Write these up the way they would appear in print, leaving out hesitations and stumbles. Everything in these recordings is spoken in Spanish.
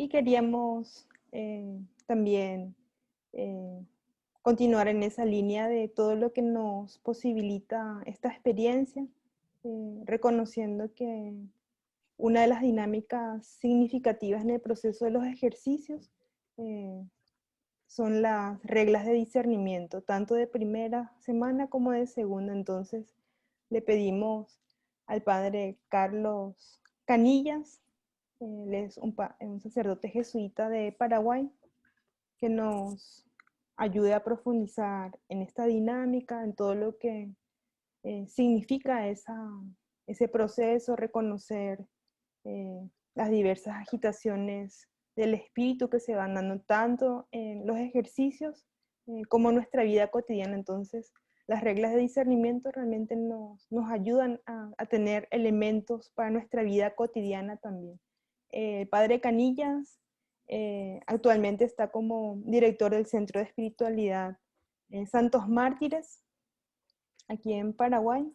y queríamos también continuar en esa línea de todo lo que nos posibilita esta experiencia, reconociendo que una de las dinámicas significativas en el proceso de los ejercicios son las reglas de discernimiento, tanto de primera semana como de segunda. Entonces, le pedimos al padre Carlos Canillas, él es un sacerdote jesuita de Paraguay, que nos ayude a profundizar en esta dinámica, en todo lo que significa ese proceso, reconocer las diversas agitaciones del espíritu que se van dando tanto en los ejercicios como en nuestra vida cotidiana. Entonces, las reglas de discernimiento realmente nos ayudan a tener elementos para nuestra vida cotidiana también. El padre Canillas actualmente está como director del Centro de Espiritualidad Santos Mártires, aquí en Paraguay,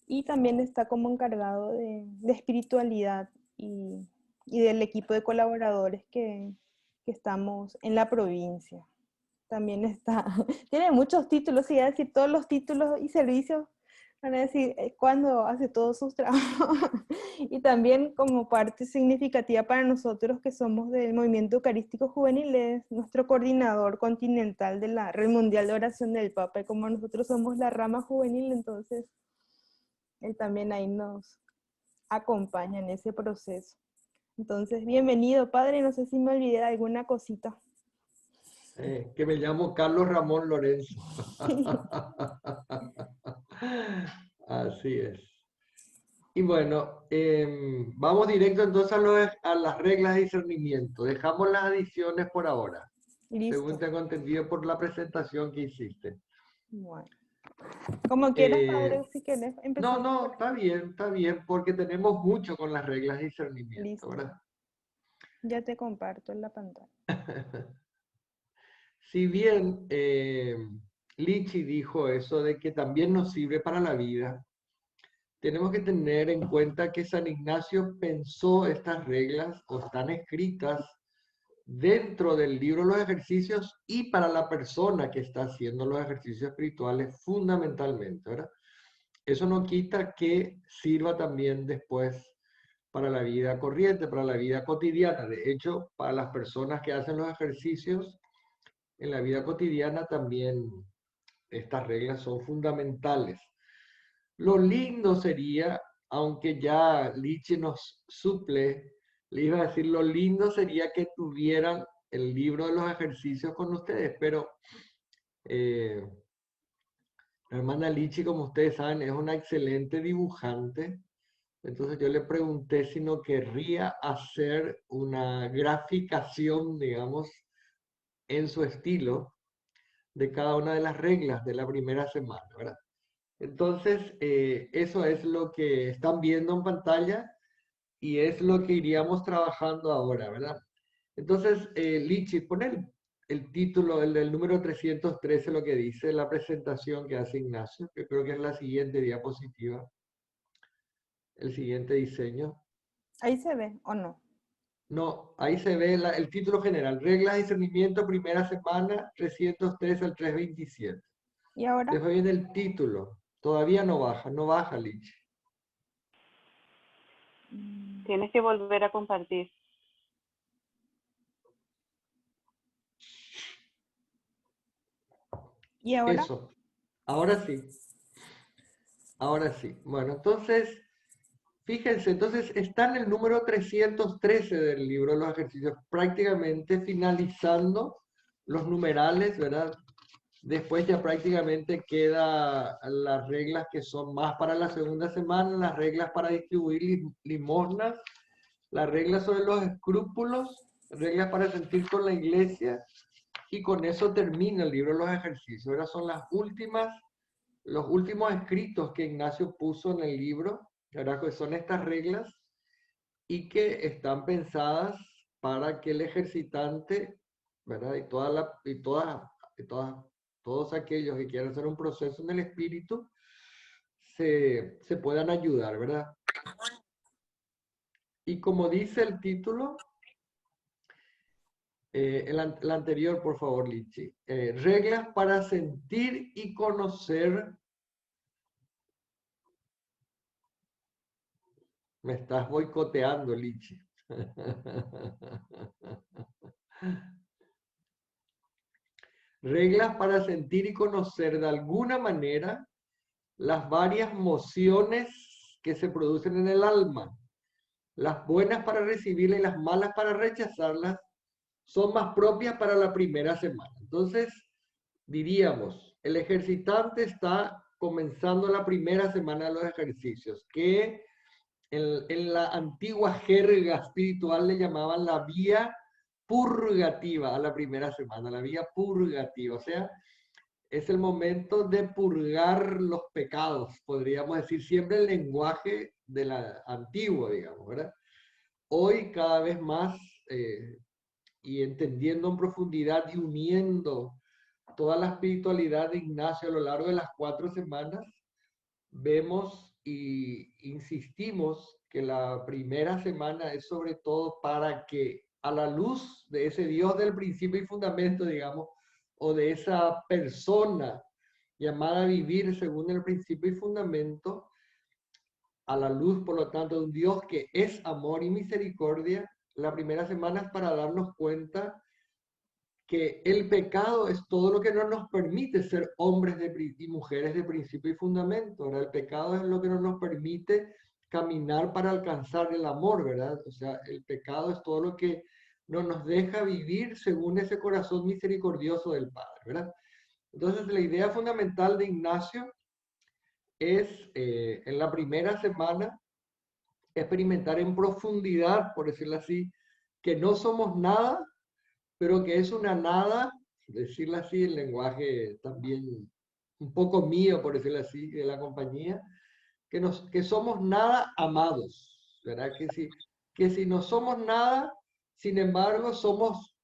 y también está como encargado de espiritualidad y del equipo de colaboradores que estamos en la provincia. También está, tiene muchos títulos, y a decir todos los títulos y servicios, van a decir cuándo hace todos sus trabajos. Y también como parte significativa para nosotros que somos del Movimiento Eucarístico Juvenil, es nuestro coordinador continental de la Red Mundial de Oración del Papa, y como nosotros somos la rama juvenil, entonces él también ahí nos acompaña en ese proceso. Entonces, bienvenido, padre. No sé si me olvidé de alguna cosita. Que me llamo Carlos Ramón Lorenzo. Así es. Y bueno, vamos directo entonces a las reglas de discernimiento. Dejamos las adiciones por ahora, según Listo. tengo entendido por la presentación que hiciste. Bueno. Como quieras, Eh, padre, si quieres, no, empezamos por no, ahí. está bien, porque tenemos mucho con las reglas de discernimiento, Listo. ¿verdad? Ya te comparto en la pantalla. Si bien Lichi dijo eso de que también nos sirve para la vida, tenemos que tener en cuenta que San Ignacio pensó estas reglas o están escritas dentro del libro de los ejercicios y para la persona que está haciendo los ejercicios espirituales fundamentalmente, ¿verdad? Eso no quita que sirva también después para la vida corriente, para la vida cotidiana. De hecho, para las personas que hacen los ejercicios, en la vida cotidiana también estas reglas son fundamentales. Lo lindo sería, aunque ya Liche nos suple, le iba a decir, lo lindo sería que tuvieran el libro de los ejercicios con ustedes, pero eh, la hermana Lichi, como ustedes saben, es una excelente dibujante. Entonces yo le pregunté si no querría hacer una graficación, digamos, en su estilo de cada una de las reglas de la primera semana, ¿verdad? Entonces, eso es lo que están viendo en pantalla y es lo que iríamos trabajando ahora, ¿verdad? Entonces, Lichi, pon el título, el del número 313, lo que dice la presentación que hace Ignacio, que creo que es la siguiente diapositiva, el siguiente diseño. Ahí se ve, ¿o no? No, ahí se ve el título general, Reglas de discernimiento, primera semana, 313 al 327. ¿Y ahora? Después viene el título, todavía no baja, Lichi. Tienes que volver a compartir. ¿Y ahora? Eso, ahora sí, ahora sí. Bueno, entonces, fíjense, entonces está en el número 313 del libro de los ejercicios, prácticamente finalizando los numerales, ¿verdad? Después ya prácticamente queda las reglas que son más para la segunda semana, las reglas para distribuir limosnas, las reglas sobre los escrúpulos, reglas para sentir con la iglesia, y con eso termina el libro de los ejercicios. Ahora son los últimos escritos que Ignacio puso en el libro, ¿verdad? Que son estas reglas y que están pensadas para que el ejercitante, ¿verdad? Todos aquellos que quieran hacer un proceso en el espíritu, se puedan ayudar, ¿verdad? Y como dice el título, La anterior, por favor, Lichi. Reglas para sentir y conocer. Me estás boicoteando, Lichi. Reglas para sentir y conocer de alguna manera las varias emociones que se producen en el alma. Las buenas para recibirlas y las malas para rechazarlas son más propias para la primera semana. Entonces, diríamos, el ejercitante está comenzando la primera semana de los ejercicios, que en la antigua jerga espiritual le llamaban la vía purgativa a la primera semana, la vía purgativa, o sea, es el momento de purgar los pecados, podríamos decir, siempre el lenguaje de la antiguo, digamos, ¿verdad? Hoy cada vez más, y entendiendo en profundidad y uniendo toda la espiritualidad de Ignacio a lo largo de las 4 semanas, vemos y insistimos que la primera semana es sobre todo para que a la luz de ese Dios del principio y fundamento, digamos, o de esa persona llamada a vivir según el principio y fundamento, a la luz, por lo tanto, de un Dios que es amor y misericordia, la primera semana es para darnos cuenta que el pecado es todo lo que no nos permite ser hombres y mujeres de principio y fundamento, ¿verdad? El pecado es lo que no nos permite caminar para alcanzar el amor, ¿verdad? O sea, el pecado es todo lo que no nos deja vivir según ese corazón misericordioso del Padre, ¿verdad? Entonces, la idea fundamental de Ignacio es, en la primera semana, experimentar en profundidad, por decirlo así, que no somos nada, pero que es una nada, decirlo así, el lenguaje también un poco mío, por decirlo así, de la compañía, que somos nada amados, ¿verdad? Que si no somos nada, sin embargo, somos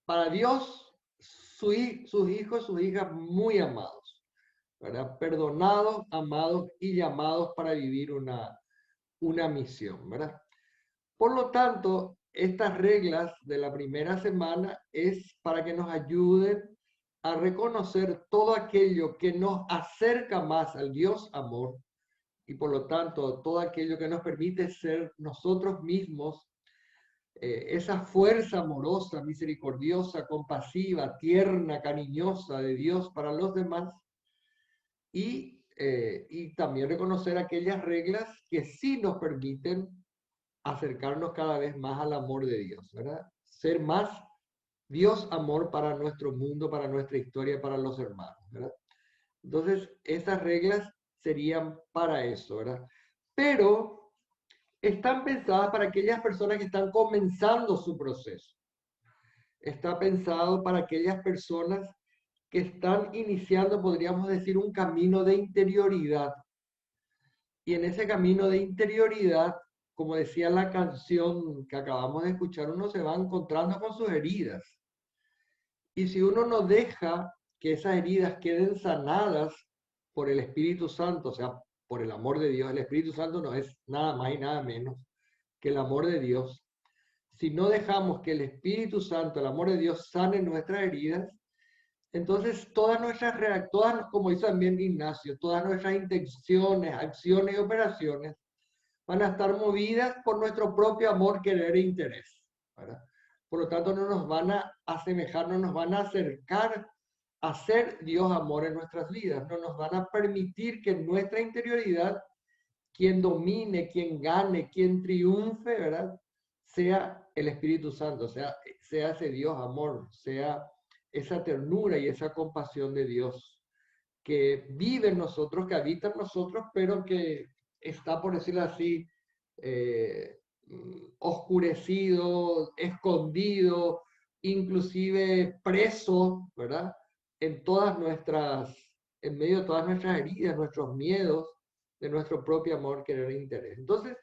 para Dios sus hijos, sus hijas muy amados, ¿verdad? Perdonados, amados y llamados para vivir una misión, ¿verdad? Por lo tanto, estas reglas de la primera semana es para que nos ayuden a reconocer todo aquello que nos acerca más al Dios amor y por lo tanto todo aquello que nos permite ser nosotros mismos, esa fuerza amorosa, misericordiosa, compasiva, tierna, cariñosa de Dios para los demás y también reconocer aquellas reglas que sí nos permiten acercarnos cada vez más al amor de Dios, ¿verdad? Ser más Dios amor para nuestro mundo, para nuestra historia, para los hermanos, ¿verdad? Entonces, esas reglas serían para eso, ¿verdad? Pero están pensadas para aquellas personas que están comenzando su proceso. Está pensado para aquellas personas que están iniciando, podríamos decir, un camino de interioridad. Y en ese camino de interioridad, como decía la canción que acabamos de escuchar, uno se va encontrando con sus heridas. Y si uno no deja que esas heridas queden sanadas por el Espíritu Santo, o sea, por el amor de Dios, el Espíritu Santo no es nada más y nada menos que el amor de Dios. Si no dejamos que el Espíritu Santo, el amor de Dios, sane nuestras heridas, entonces todas, como hizo también Ignacio, todas nuestras intenciones, acciones y operaciones van a estar movidas por nuestro propio amor, querer e interés, ¿verdad? Por lo tanto, no nos van a asemejar, no nos van a acercar a ser Dios amor en nuestras vidas, no nos van a permitir que en nuestra interioridad quien domine, quien gane, quien triunfe, ¿verdad? Sea el Espíritu Santo, sea ese Dios amor, sea esa ternura y esa compasión de Dios que vive en nosotros, que habita en nosotros, pero que está, por decirlo así, oscurecido, escondido, inclusive preso, ¿verdad? En medio de todas nuestras heridas, nuestros miedos, de nuestro propio amor, querer e interés. Entonces,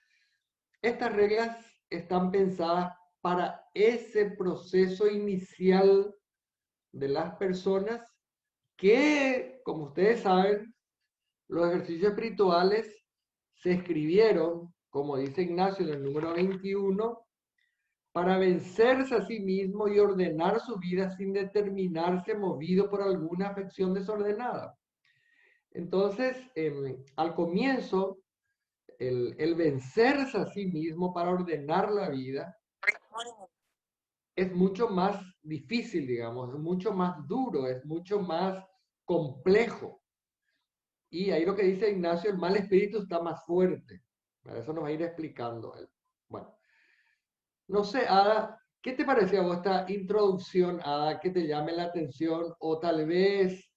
estas reglas están pensadas para ese proceso inicial de las personas que, como ustedes saben, los ejercicios espirituales se escribieron, como dice Ignacio en el número 21, para vencerse a sí mismo y ordenar su vida sin determinarse movido por alguna afección desordenada. Entonces, al comienzo, el vencerse a sí mismo para ordenar la vida es mucho más difícil, digamos, es mucho más duro, es mucho más complejo. Y ahí lo que dice Ignacio, el mal espíritu está más fuerte. Eso nos va a ir explicando él. Bueno, no sé, Ada, ¿qué te parecía a vos esta introducción, Ada, que te llame la atención? O tal vez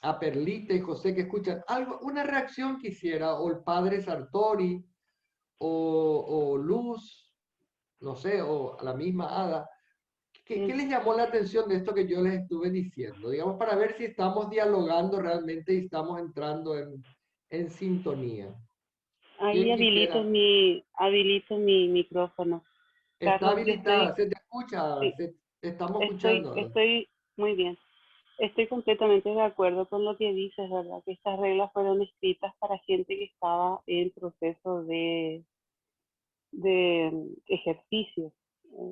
a Perlita y José que escuchan algo, una reacción que hiciera, o el padre Sartori, o Luz, no sé, o la misma Ada. ¿Qué les llamó la atención de esto que yo les estuve diciendo? Digamos, para ver si estamos dialogando realmente y estamos entrando en sintonía. Ahí ¿Quién quisiera? habilito mi micrófono. Está Carlos, yo habilitada, estoy, se te escucha, sí, estamos escuchando. estoy muy bien. Estoy completamente de acuerdo con lo que dices, ¿verdad? Que estas reglas fueron escritas para gente que estaba en proceso de ejercicio.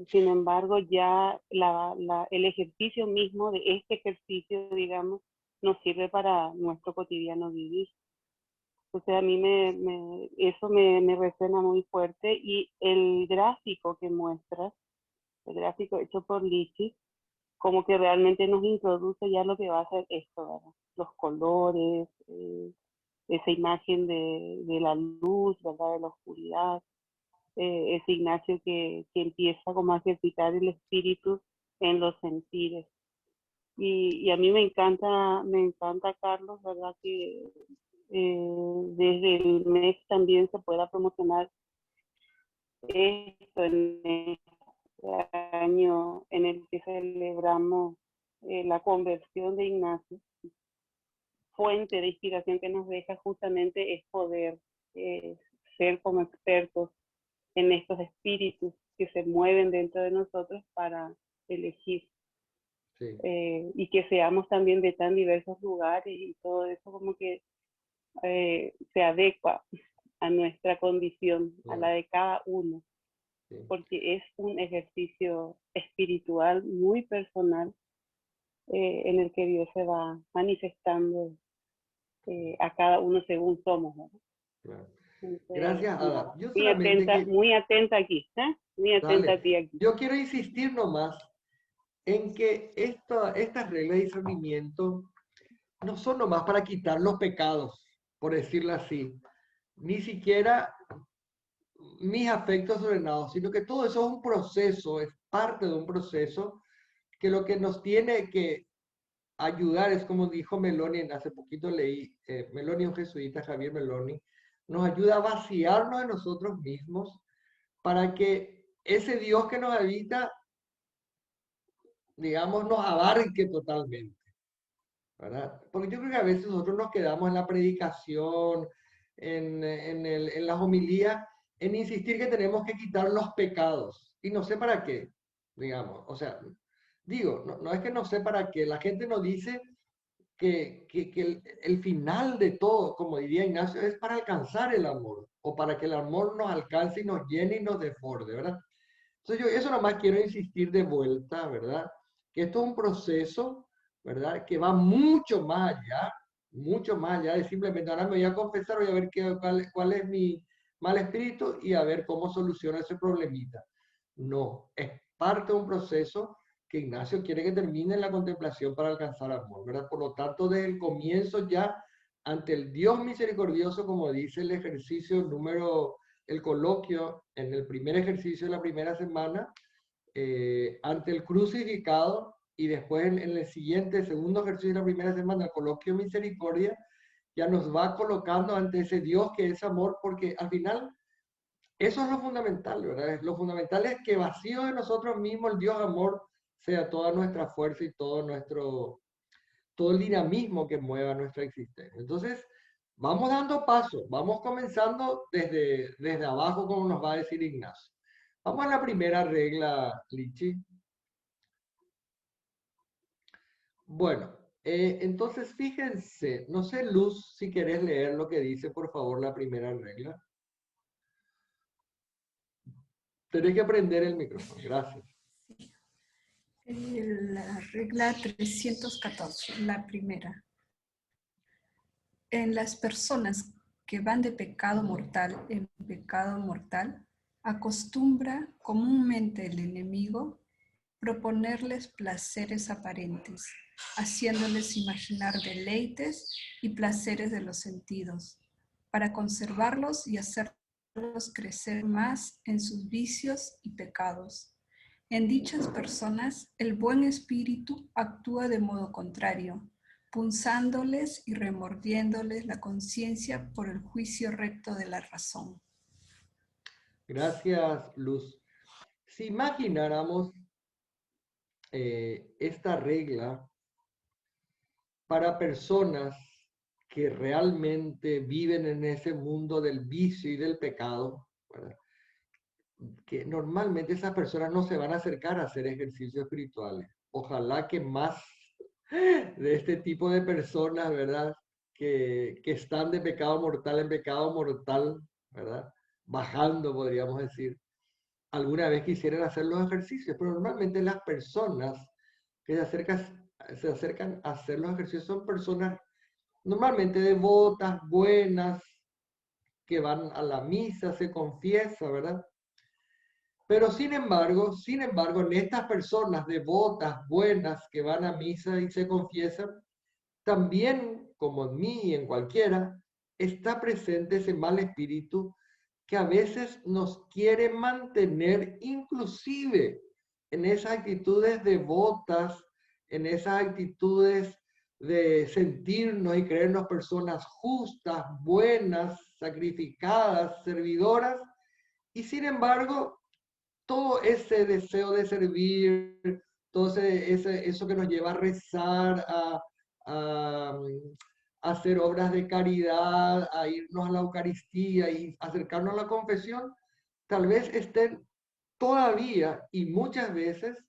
Sin embargo, ya el ejercicio mismo de este ejercicio, digamos, nos sirve para nuestro cotidiano vivir. Entonces a mí eso me resuena muy fuerte y el gráfico que muestras, el gráfico hecho por Lichi, como que realmente nos introduce ya lo que va a ser esto, ¿verdad? Los colores, esa imagen de la luz, ¿verdad? De la oscuridad, ese Ignacio que empieza como a ejercitar el espíritu en los sentidos. Y a mí me encanta, Carlos, ¿verdad? Que desde el mes también se pueda promocionar esto en este año en el que celebramos la conversión de Ignacio. Fuente de inspiración que nos deja justamente es poder ser como expertos en estos espíritus que se mueven dentro de nosotros para elegir. Sí. Y que seamos también de tan diversos lugares y todo eso como que se adecua a nuestra condición, a la de cada uno, Sí. porque es un ejercicio espiritual muy personal en el que Dios se va manifestando a cada uno según somos, ¿verdad? Claro. Entonces, Gracias, Ada. Yo muy solamente atenta, que, muy atenta aquí, ¿eh? Muy atenta dale, a ti aquí. yo quiero insistir nomás en que estas reglas de discernimiento no son nomás para quitar los pecados, por decirlo así, ni siquiera mis afectos ordenados, sino que todo eso es un proceso, es parte de un proceso que lo que nos tiene que ayudar es como dijo Meloni, hace poquito leí, Meloni, un jesuita, Javier Meloni, nos ayuda a vaciarnos de nosotros mismos para que ese Dios que nos habita, digamos, nos abarque totalmente, ¿verdad? Porque yo creo que a veces nosotros nos quedamos en la predicación, en las homilías, en insistir que tenemos que quitar los pecados. Y no sé para qué, digamos. O sea, digo, no es que no sé para qué. La gente nos dice que el final de todo, como diría Ignacio, es para alcanzar el amor, o para que el amor nos alcance y nos llene y nos desborde, ¿verdad? Entonces yo eso nomás quiero insistir de vuelta, ¿verdad? Que esto es un proceso, ¿verdad? Que va mucho más allá de simplemente ahora me voy a confesar, voy a ver cuál es mi mal espíritu y a ver cómo soluciona ese problemita. No, es parte de un proceso que Ignacio quiere que termine en la contemplación para alcanzar amor, ¿verdad? Por lo tanto, desde el comienzo ya, ante el Dios misericordioso, como dice el ejercicio número, el coloquio, en el primer ejercicio de la primera semana, ante el crucificado, y después en el siguiente, segundo ejercicio de la primera semana, el coloquio misericordia, ya nos va colocando ante ese Dios que es amor, porque al final eso es lo fundamental, ¿verdad? Lo fundamental es que vacío de nosotros mismos el Dios amor sea toda nuestra fuerza y todo el dinamismo que mueva nuestra existencia. Entonces, vamos dando pasos, vamos comenzando desde abajo, como nos va a decir Ignacio. Vamos a la primera regla, Lichi. Bueno, entonces fíjense, no sé, Luz, si querés leer lo que dice, por favor, la primera regla. Tenés que prender el micrófono. Gracias. La regla 314, la primera. En las personas que van de pecado mortal en pecado mortal, acostumbra comúnmente el enemigo proponerles placeres aparentes, haciéndoles imaginar deleites y placeres de los sentidos, para conservarlos y hacerlos crecer más en sus vicios y pecados. En dichas personas, el buen espíritu actúa de modo contrario, punzándoles y remordiéndoles la conciencia por el juicio recto de la razón. Gracias, Luz. Si imagináramos esta regla para personas que realmente viven en ese mundo del vicio y del pecado, ¿verdad? Que normalmente esas personas no se van a acercar a hacer ejercicios espirituales. Ojalá que más de este tipo de personas, ¿verdad? Que están de pecado mortal en pecado mortal, ¿verdad? Bajando, podríamos decir, alguna vez quisieran hacer los ejercicios, pero normalmente las personas que se acercan a hacer los ejercicios son personas normalmente devotas, buenas, que van a la misa, se confiesa, ¿verdad? Pero sin embargo, en estas personas devotas, buenas, que van a misa y se confiesan, también, como en mí y en cualquiera, está presente ese mal espíritu que a veces nos quiere mantener inclusive en esas actitudes devotas, en esas actitudes de sentirnos y creernos personas justas, buenas, sacrificadas, servidoras, y sin embargo, todo ese deseo de servir, todo eso que nos lleva a rezar, a hacer obras de caridad, a irnos a la Eucaristía y acercarnos a la confesión, tal vez estén todavía y muchas veces,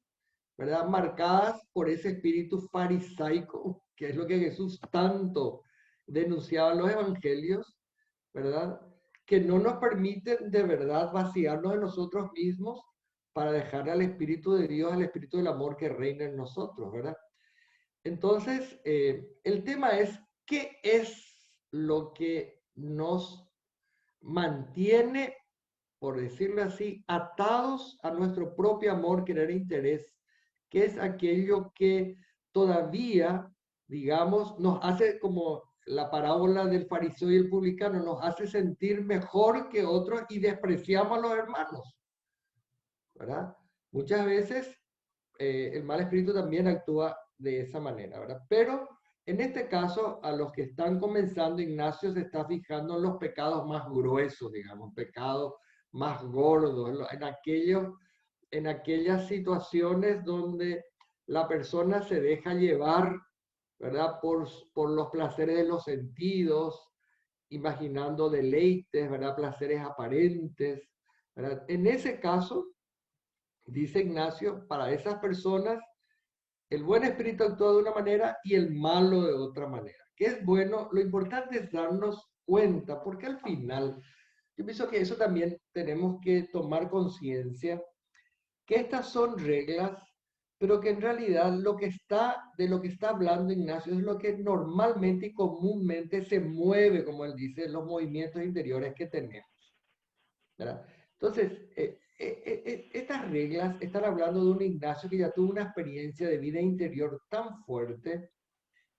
¿verdad?, marcadas por ese espíritu farisaico, que es lo que Jesús tanto denunciaba en los evangelios, ¿verdad?, que no nos permiten de verdad vaciarnos de nosotros mismos para dejarle al Espíritu de Dios, al Espíritu del amor que reina en nosotros, ¿verdad? Entonces, el tema es, ¿qué es lo que nos mantiene, por decirlo así, atados a nuestro propio amor, querer e interés? ¿Qué es aquello que todavía, digamos, nos hace, como la parábola del fariseo y el publicano, nos hace sentir mejor que otros y despreciamos a los hermanos, ¿verdad? Muchas veces el mal espíritu también actúa de esa manera, ¿verdad? Pero en este caso, a los que están comenzando, Ignacio se está fijando en los pecados más gruesos, digamos, pecados más gordos, en aquellas situaciones donde la persona se deja llevar, ¿verdad? Por los placeres de los sentidos, imaginando deleites, ¿verdad? Placeres aparentes, ¿verdad? En ese caso, dice Ignacio, para esas personas, el buen espíritu actúa de una manera y el malo de otra manera. ¿Qué es bueno? Lo importante es darnos cuenta, porque al final, yo pienso que eso también tenemos que tomar conciencia, que estas son reglas, pero que en realidad de lo que está hablando Ignacio es lo que normalmente y comúnmente se mueve, como él dice, los movimientos interiores que tenemos, ¿verdad? Entonces, estas reglas están hablando de un Ignacio que ya tuvo una experiencia de vida interior tan fuerte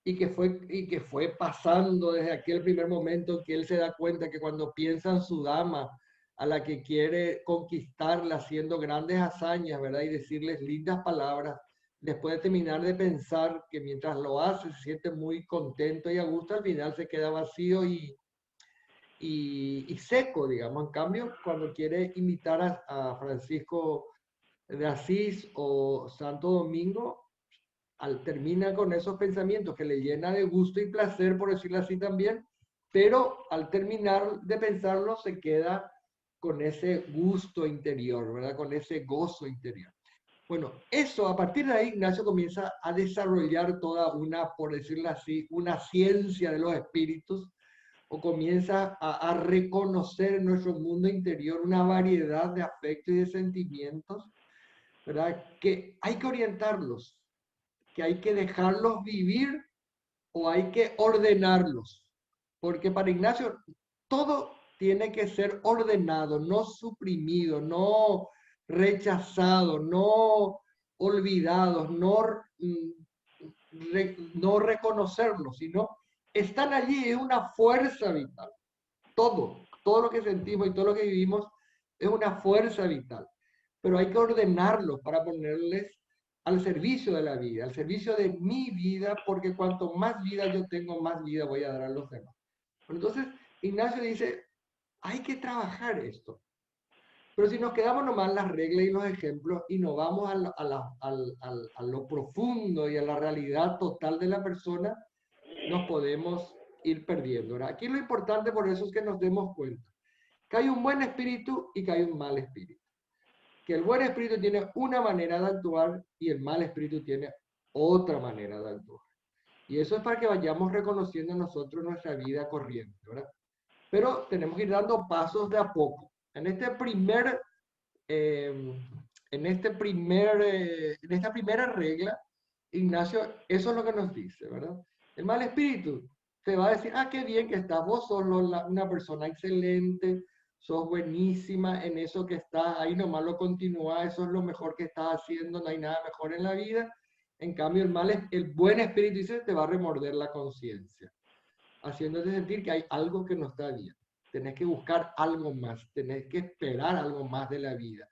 y que fue pasando desde aquel primer momento que él se da cuenta que cuando piensa en su dama, a la que quiere conquistarla haciendo grandes hazañas, ¿verdad? Y decirles lindas palabras, después de terminar de pensar que mientras lo hace se siente muy contento y a gusto, al final se queda vacío y seco, digamos. En cambio, cuando quiere imitar a Francisco de Asís o Santo Domingo, termina con esos pensamientos que le llena de gusto y placer, por decirlo así también, pero al terminar de pensarlo se queda con ese gusto interior, ¿verdad? Con ese gozo interior. Bueno, eso, a partir de ahí, Ignacio comienza a desarrollar toda una, por decirlo así, una ciencia de los espíritus, o comienza a reconocer en nuestro mundo interior una variedad de afectos y de sentimientos, ¿verdad? Que hay que orientarlos, que hay que dejarlos vivir o hay que ordenarlos. Porque para Ignacio todo tiene que ser ordenado, no suprimido, no rechazado, no olvidados, no reconocerlos, sino están allí, es una fuerza vital. Todo lo que sentimos y todo lo que vivimos es una fuerza vital. Pero hay que ordenarlos para ponerles al servicio de la vida, al servicio de mi vida, porque cuanto más vida yo tengo, más vida voy a dar a los demás. Entonces, Ignacio dice, hay que trabajar esto. Pero si nos quedamos nomás en las reglas y los ejemplos y no vamos a lo profundo y a la realidad total de la persona, nos podemos ir perdiendo, ¿verdad? Aquí lo importante por eso es que nos demos cuenta que hay un buen espíritu y que hay un mal espíritu. Que el buen espíritu tiene una manera de actuar y el mal espíritu tiene otra manera de actuar. Y eso es para que vayamos reconociendo nosotros nuestra vida corriente, ¿verdad? Pero tenemos que ir dando pasos de a poco. En esta primera regla, Ignacio, eso es lo que nos dice, ¿verdad? El mal espíritu te va a decir, ah, qué bien que estás, vos sos una persona excelente, sos buenísima en eso que estás, ahí nomás lo continúa, eso es lo mejor que estás haciendo, no hay nada mejor en la vida. En cambio, el buen espíritu dice, te va a remorder la conciencia, haciéndote sentir que hay algo que no está bien. Tenés que buscar algo más, tenés que esperar algo más de la vida.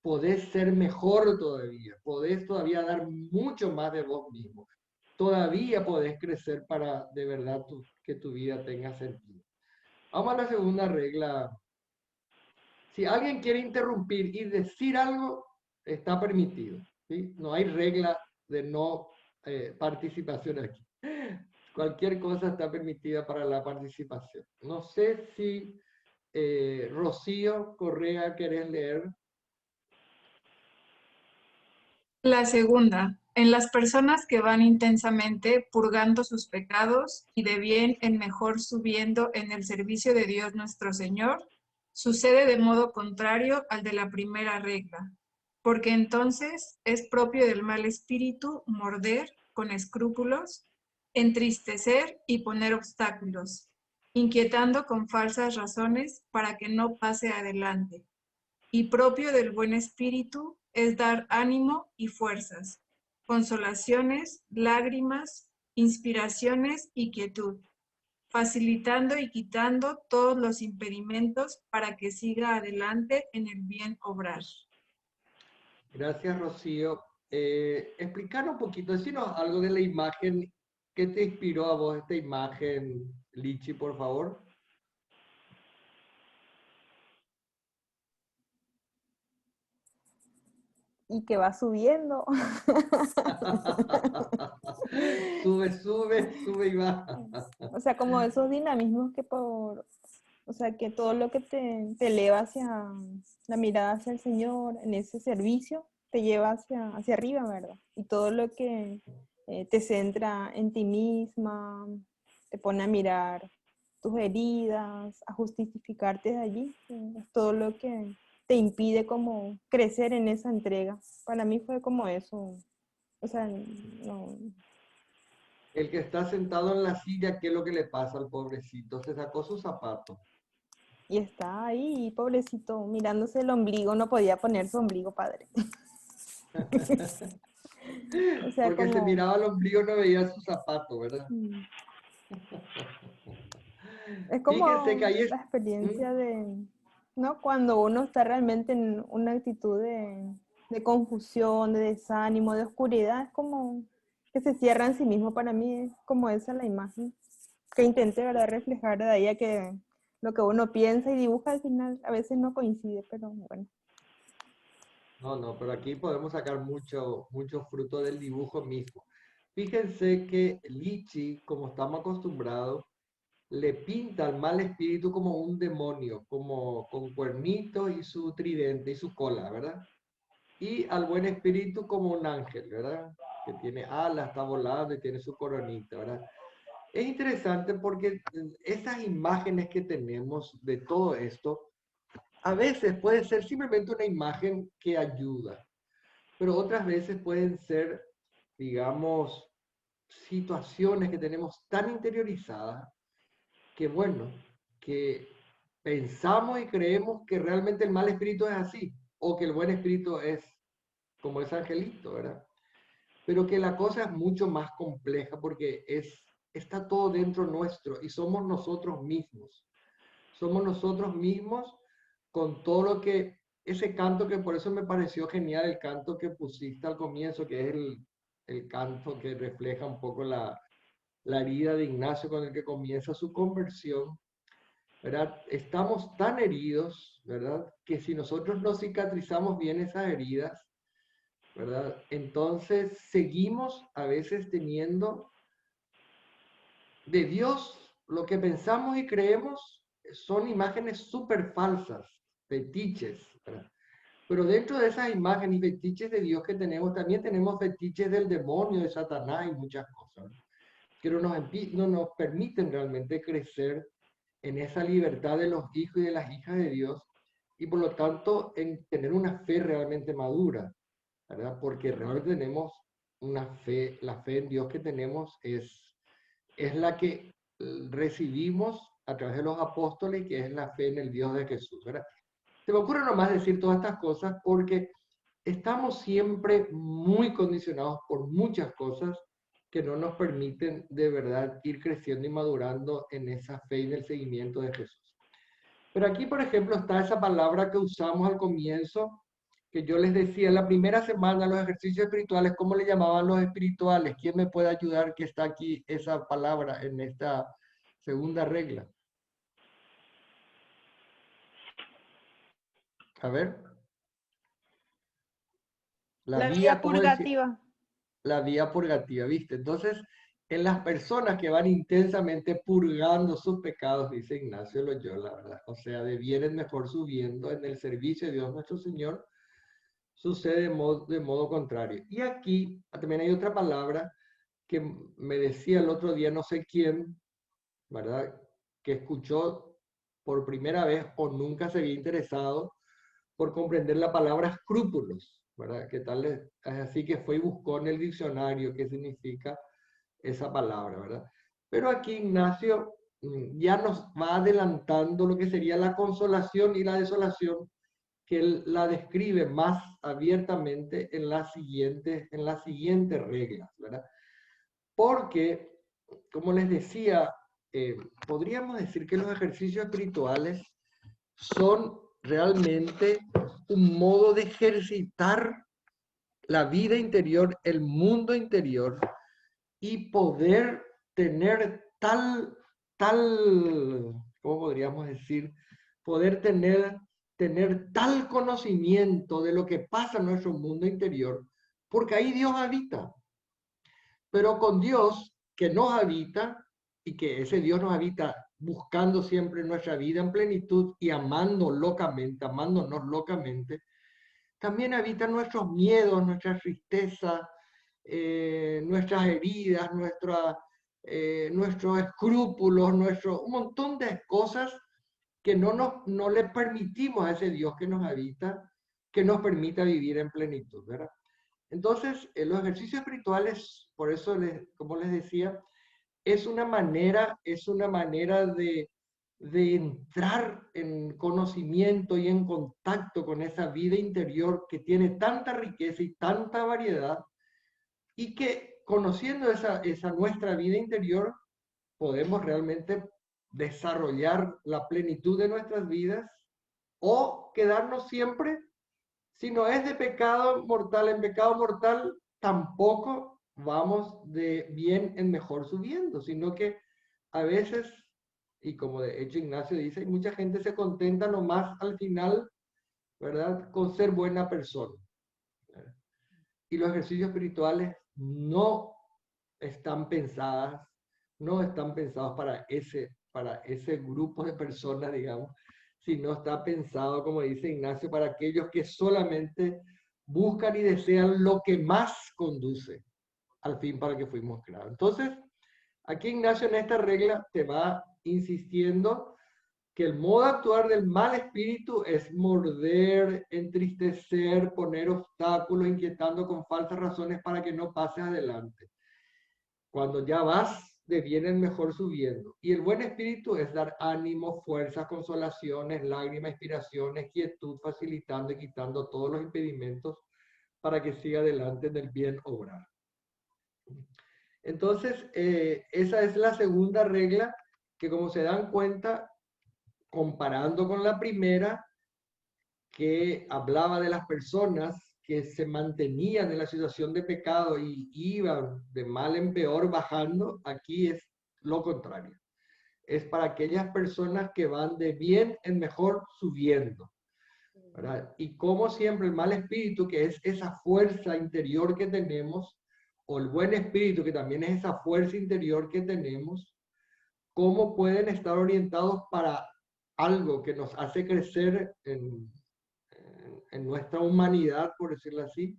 Podés ser mejor todavía, podés todavía dar mucho más de vos mismo. Todavía podés crecer para de verdad que tu vida tenga sentido. Vamos a la segunda regla. Si alguien quiere interrumpir y decir algo, está permitido, ¿sí? No hay regla de no participación aquí. Cualquier cosa está permitida para la participación. No sé si Rocío Correa querés leer. La segunda, en las personas que van intensamente purgando sus pecados y de bien en mejor subiendo en el servicio de Dios nuestro Señor, sucede de modo contrario al de la primera regla, porque entonces es propio del mal espíritu morder con escrúpulos, entristecer y poner obstáculos, inquietando con falsas razones para que no pase adelante. Y propio del buen espíritu es dar ánimo y fuerzas, consolaciones, lágrimas, inspiraciones y quietud, facilitando y quitando todos los impedimentos para que siga adelante en el bien obrar. Gracias, Rocío. Explicar un poquito, decirnos algo de la imagen. ¿Qué te inspiró a vos esta imagen, Lichi, por favor? Y que va subiendo. Sube y va. O sea, como esos dinamismos que o sea, que todo lo que te eleva hacia la mirada hacia el Señor, en ese servicio, te lleva hacia arriba, ¿verdad? Y todo lo que te centra en ti misma, te pone a mirar tus heridas, a justificarte de allí, es todo lo que te impide como crecer en esa entrega. Para mí fue como eso. O sea, no. El que está sentado en la silla, ¿qué es lo que le pasa al pobrecito? Se sacó su zapato. Y está ahí, pobrecito, mirándose el ombligo, no podía poner su ombligo, padre. O sea, Porque se miraba al ombligo, no veía su zapato, ¿verdad? Es Fíjense como que ahí es... la experiencia de, ¿no? Cuando uno está realmente en una actitud de confusión, de desánimo, de oscuridad, es como que se cierra en sí mismo. Para mí es como esa la imagen que intenté, ¿verdad?, reflejar de ahí a que lo que uno piensa y dibuja al final a veces no coincide, pero bueno. No, pero aquí podemos sacar mucho fruto del dibujo mismo. Fíjense que Lichi, como estamos acostumbrados, le pinta al mal espíritu como un demonio, como con cuernitos y su tridente y su cola, ¿verdad? Y al buen espíritu como un ángel, ¿verdad? Que tiene alas, está volando y tiene su coronita, ¿verdad? Es interesante porque esas imágenes que tenemos de todo esto, a veces puede ser simplemente una imagen que ayuda, pero otras veces pueden ser, digamos, situaciones que tenemos tan interiorizadas que, bueno, que pensamos y creemos que realmente el mal espíritu es así, o que el buen espíritu es como ese angelito, ¿verdad? Pero que la cosa es mucho más compleja porque está todo dentro nuestro y somos nosotros mismos. Somos nosotros mismos con todo lo que, ese canto que por eso me pareció genial, el canto que pusiste al comienzo, que es el canto que refleja un poco la herida de Ignacio con el que comienza su conversión, ¿verdad? Estamos tan heridos, ¿verdad? Que si nosotros no cicatrizamos bien esas heridas, ¿verdad? Entonces seguimos a veces teniendo de Dios lo que pensamos y creemos son imágenes súper falsas, fetiches, ¿verdad? Pero dentro de esas imágenes y fetiches de Dios que tenemos, también tenemos fetiches del demonio, de Satanás y muchas cosas, ¿no? Que no nos permiten realmente crecer en esa libertad de los hijos y de las hijas de Dios y por lo tanto en tener una fe realmente madura, ¿verdad? Porque realmente tenemos una fe, la fe en Dios que tenemos es la que recibimos a través de los apóstoles, que es la fe en el Dios de Jesús, ¿verdad? Se me ocurre nomás decir todas estas cosas porque estamos siempre muy condicionados por muchas cosas que no nos permiten de verdad ir creciendo y madurando en esa fe y en el seguimiento de Jesús. Pero aquí, por ejemplo, está esa palabra que usamos al comienzo, que yo les decía, la primera semana, los ejercicios espirituales, ¿cómo le llamaban los espirituales? ¿Quién me puede ayudar que está aquí esa palabra en esta segunda regla? A ver. La vía ¿Cómo decía? purgativa. La vía purgativa, ¿viste? Entonces, en las personas que van intensamente purgando sus pecados, dice Ignacio Loyola, ¿verdad? O sea, devienen mejor subiendo en el servicio de Dios nuestro Señor, sucede de modo contrario. Y aquí también hay otra palabra que me decía el otro día no sé quién, ¿verdad? Que escuchó por primera vez o nunca se había interesado por comprender la palabra escrúpulos, ¿verdad? ¿Qué tal? Es así que fue y buscó en el diccionario qué significa esa palabra, ¿verdad? Pero aquí Ignacio ya nos va adelantando lo que sería la consolación y la desolación, que él la describe más abiertamente en las siguientes reglas, ¿verdad? Porque, como les decía, podríamos decir que los ejercicios espirituales son realmente un modo de ejercitar la vida interior, el mundo interior, y poder tener ¿cómo podríamos decir? Poder tener tal conocimiento de lo que pasa en nuestro mundo interior, porque ahí Dios habita. Pero con Dios que nos habita y que ese Dios nos habita buscando siempre nuestra vida en plenitud y amándonos locamente, también habitan nuestros miedos, nuestra tristeza, nuestras heridas, nuestros escrúpulos, un montón de cosas que no le permitimos a ese Dios que nos habita, que nos permita vivir en plenitud, ¿verdad? Entonces, los ejercicios espirituales, por eso, como les decía, es una manera de entrar en conocimiento y en contacto con esa vida interior que tiene tanta riqueza y tanta variedad, y que conociendo esa nuestra vida interior, podemos realmente desarrollar la plenitud de nuestras vidas o quedarnos siempre, si no es de pecado mortal en pecado mortal, tampoco vamos de bien en mejor subiendo, sino que a veces, y como de hecho Ignacio dice, mucha gente se contenta nomás al final, ¿verdad?, con ser buena persona. ¿Verdad? Y los ejercicios espirituales no están pensados para ese grupo de personas, digamos, sino está pensado, como dice Ignacio, para aquellos que solamente buscan y desean lo que más conduce al fin para el que fuimos creados. Entonces, Aquí Ignacio en esta regla te va insistiendo que el modo de actuar del mal espíritu es morder, entristecer, poner obstáculos, inquietando con falsas razones para que no pases adelante. Cuando ya vas de bien en mejor subiendo. Y el buen espíritu es dar ánimo, fuerzas, consolaciones, lágrimas, inspiraciones, quietud, facilitando y quitando todos los impedimentos para que siga adelante en el bien obrar. Entonces, esa es la segunda regla que, como se dan cuenta, comparando con la primera, que hablaba de las personas que se mantenían en la situación de pecado y iban de mal en peor bajando, aquí es lo contrario. Es para aquellas personas que van de bien en mejor subiendo, ¿verdad? Y como siempre el mal espíritu, que es esa fuerza interior que tenemos, o el buen espíritu, que también es esa fuerza interior que tenemos, cómo pueden estar orientados para algo que nos hace crecer en nuestra humanidad, por decirlo así,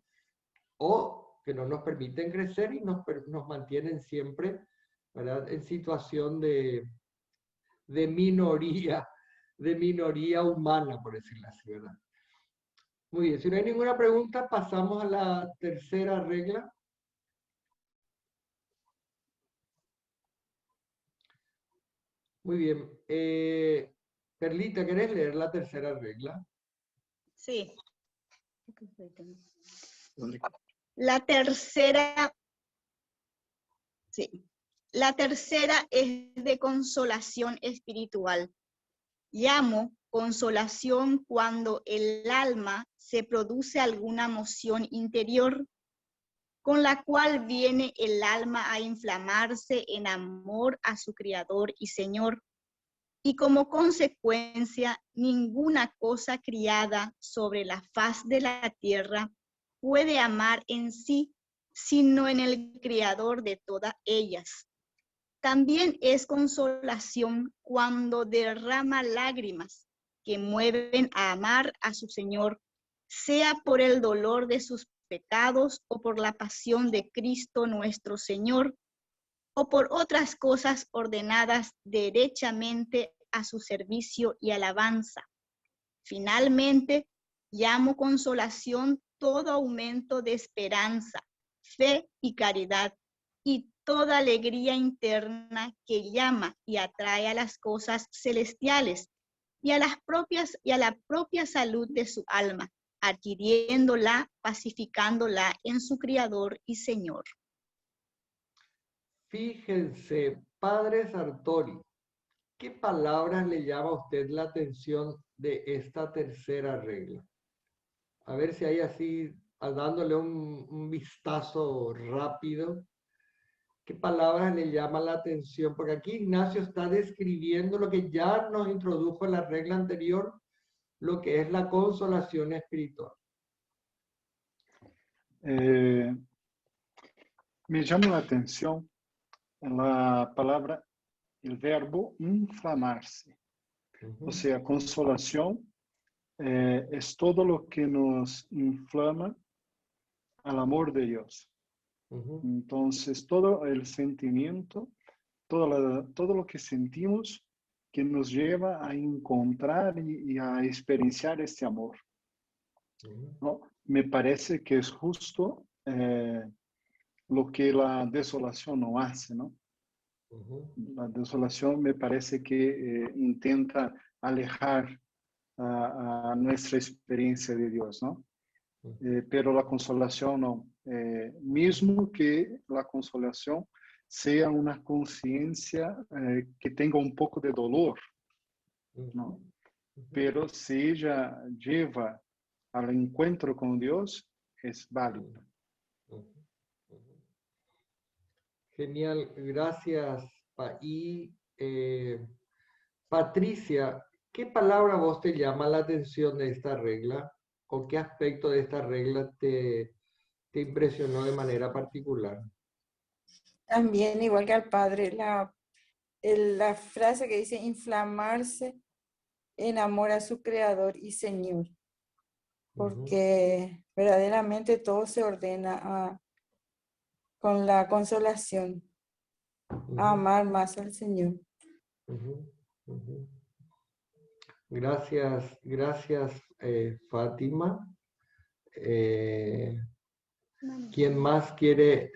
o que no nos permiten crecer y nos mantienen siempre, ¿verdad?, en situación de minoría humana, por decirlo así, ¿verdad? Muy bien, si no hay ninguna pregunta, pasamos a la tercera regla. Muy bien. Perlita, ¿querés leer la tercera regla? Sí. La tercera, sí. La tercera es de consolación espiritual. Llamo consolación cuando el alma se produce alguna emoción interior con la cual viene el alma a inflamarse en amor a su Creador y Señor. Y como consecuencia, ninguna cosa criada sobre la faz de la tierra puede amar en sí, sino en el Creador de todas ellas. También es consolación cuando derrama lágrimas que mueven a amar a su Señor, sea por el dolor de sus pecados o por la pasión de Cristo nuestro Señor, o por otras cosas ordenadas derechamente a su servicio y alabanza. Finalmente, llamo consolación todo aumento de esperanza, fe y caridad, y toda alegría interna que llama y atrae a las cosas celestiales y a la propia salud de su alma, adquiriéndola, pacificándola en su Creador y Señor. Fíjense, Padre Sartori, ¿qué palabras le llama a usted la atención de esta tercera regla? A ver si hay así, dándole un vistazo rápido, ¿qué palabras le llama la atención? Porque aquí Ignacio está describiendo lo que ya nos introdujo en la regla anterior, lo que es la consolación espiritual. Me llama la atención la palabra, el verbo inflamarse. O sea, consolación es todo lo que nos inflama al amor de Dios. Entonces, todo el sentimiento, todo lo que sentimos que nos lleva a encontrar y a experienciar este amor, ¿no? Me parece que es justo lo que la desolación no hace, ¿no? La desolación me parece que intenta alejar a nuestra experiencia de Dios, ¿no? Pero la consolación no. Mismo que la consolación sea una conciencia que tenga un poco de dolor, ¿no? Pero si ella lleva al encuentro con Dios, es válida. Genial, gracias. Y Patricia, ¿qué palabra a vos te llama la atención de esta regla? ¿O qué aspecto de esta regla te impresionó de manera particular? También, igual que al padre, la frase que dice inflamarse en amor a su Creador y Señor, porque verdaderamente todo se ordena con la consolación. a amar más al Señor. Gracias, gracias, Fátima. ¿Quién más quiere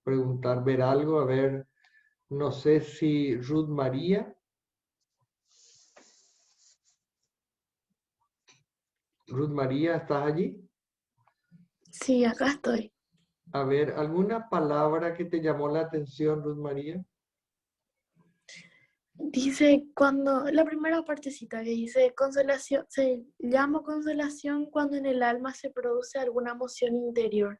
preguntar, ver algo? A ver, no sé si Ruth María. Ruth María, ¿estás allí? Sí, acá estoy. A ver, ¿alguna palabra que te llamó la atención, Ruth María? Dice cuando, la primera partecita que dice consolación, se llama consolación cuando en el alma se produce alguna emoción interior.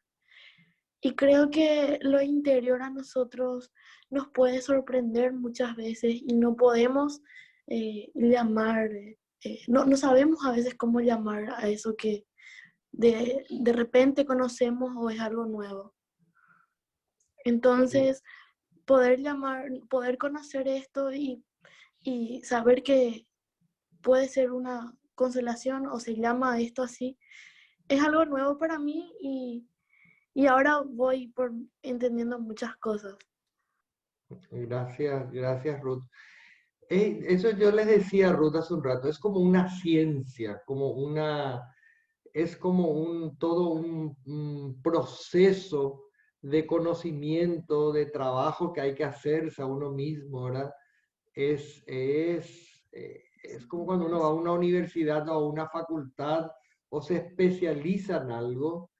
Y creo que lo interior a nosotros nos puede sorprender muchas veces y no podemos llamar, no sabemos a veces cómo llamar a eso que de repente conocemos o es algo nuevo. Entonces, poder conocer esto y saber que puede ser una consolación o se llama esto así, es algo nuevo para mí y ahora voy entendiendo muchas cosas. Gracias, gracias, Ruth. Eso yo les decía a Ruth hace un rato, es como una ciencia, es como todo un proceso de conocimiento, de trabajo que hay que hacerse a uno mismo, ¿verdad? Es como cuando uno va a una universidad o a una facultad o se especializa en algo,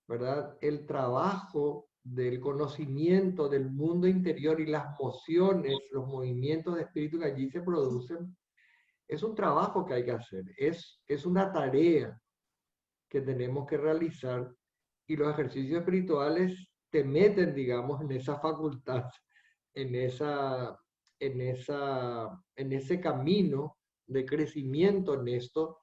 ¿verdad? El trabajo del conocimiento del mundo interior y las emociones, los movimientos de espíritu que allí se producen, es un trabajo que hay que hacer, es una tarea que tenemos que realizar y los ejercicios espirituales te meten, digamos, en esa facultad, en ese camino de crecimiento en esto,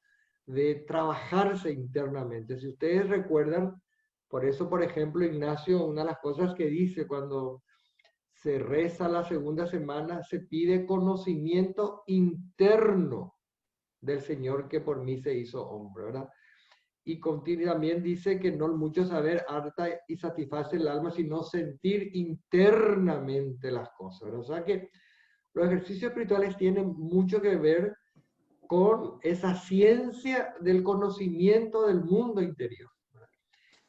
de trabajarse internamente. Si ustedes recuerdan, por eso, por ejemplo, Ignacio, una de las cosas que dice cuando se reza la segunda semana, se pide conocimiento interno del Señor que por mí se hizo hombre, ¿verdad? Y también dice que no mucho saber harta y satisface el alma, sino sentir internamente las cosas, ¿verdad? O sea que los ejercicios espirituales tienen mucho que ver con esa ciencia del conocimiento del mundo interior.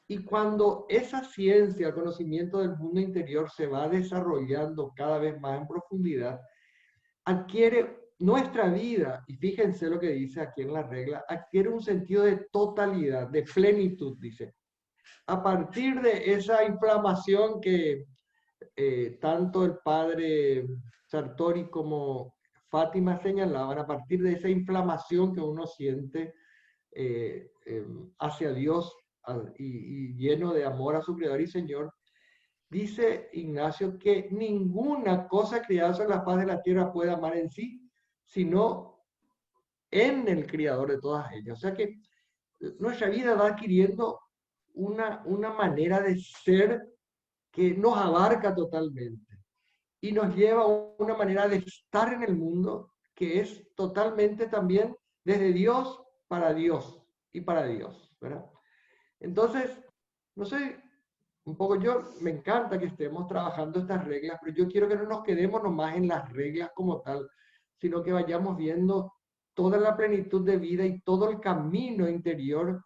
Y cuando esa ciencia, el conocimiento del mundo interior se va desarrollando cada vez más en profundidad, adquiere nuestra vida, y fíjense lo que dice aquí en la regla, adquiere un sentido de totalidad, de plenitud, dice. A partir de esa inflamación que tanto el padre Sartori como Fátima señalaban, a partir de esa inflamación que uno siente hacia Dios y lleno de amor a su Creador y Señor, dice Ignacio que ninguna cosa creada sobre la faz de la tierra puede amar en sí, sino en el Creador de todas ellas. O sea que nuestra vida va adquiriendo una manera de ser que nos abarca totalmente y nos lleva a una manera de estar en el mundo que es totalmente también desde Dios para Dios y para Dios, ¿verdad? Entonces, no sé, un poco me encanta que estemos trabajando estas reglas, pero yo quiero que no nos quedemos nomás en las reglas como tal, sino que vayamos viendo toda la plenitud de vida y todo el camino interior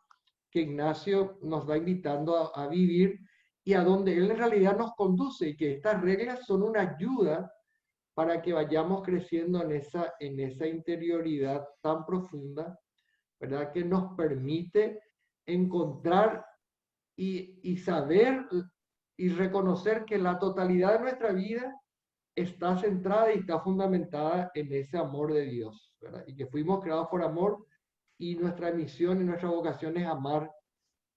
que Ignacio nos va invitando a vivir y a donde él en realidad nos conduce, y que estas reglas son una ayuda para que vayamos creciendo en esa interioridad tan profunda, ¿verdad? Que nos permite encontrar y saber y reconocer que la totalidad de nuestra vida está centrada y está fundamentada en ese amor de Dios, ¿verdad? Y que fuimos creados por amor y nuestra misión y nuestra vocación es amar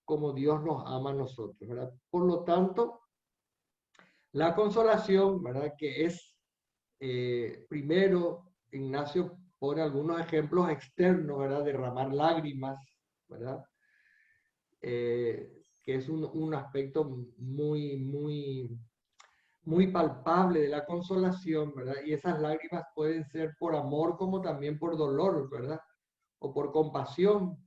como Dios nos ama a nosotros, ¿verdad? Por lo tanto, la consolación, ¿verdad? Que es, primero, Ignacio pone algunos ejemplos externos, ¿verdad? Derramar lágrimas, ¿verdad? Que es un aspecto muy palpable de la consolación, ¿verdad? Y esas lágrimas pueden ser por amor como también por dolor, ¿verdad? O por compasión.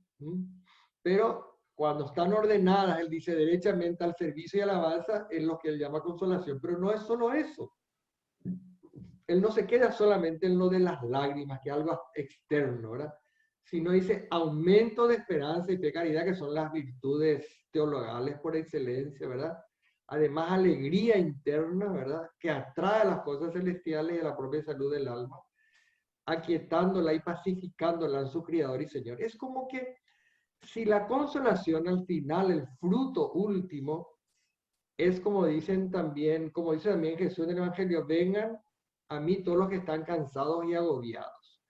Pero cuando están ordenadas, él dice derechamente al servicio y alabanza, es lo que él llama consolación. Pero no es solo eso, él no se queda solamente en lo de las lágrimas, que es algo externo, ¿verdad? Sino dice aumento de esperanza y de caridad, que son las virtudes teologales por excelencia, ¿verdad? Además, alegría interna, ¿verdad? Que atrae a las cosas celestiales y a la propia salud del alma, aquietándola y pacificándola en su Criador y Señor. Es como que si la consolación al final, el fruto último, es como dicen también, como dice también Jesús en el Evangelio, vengan a mí todos los que están cansados y agobiados.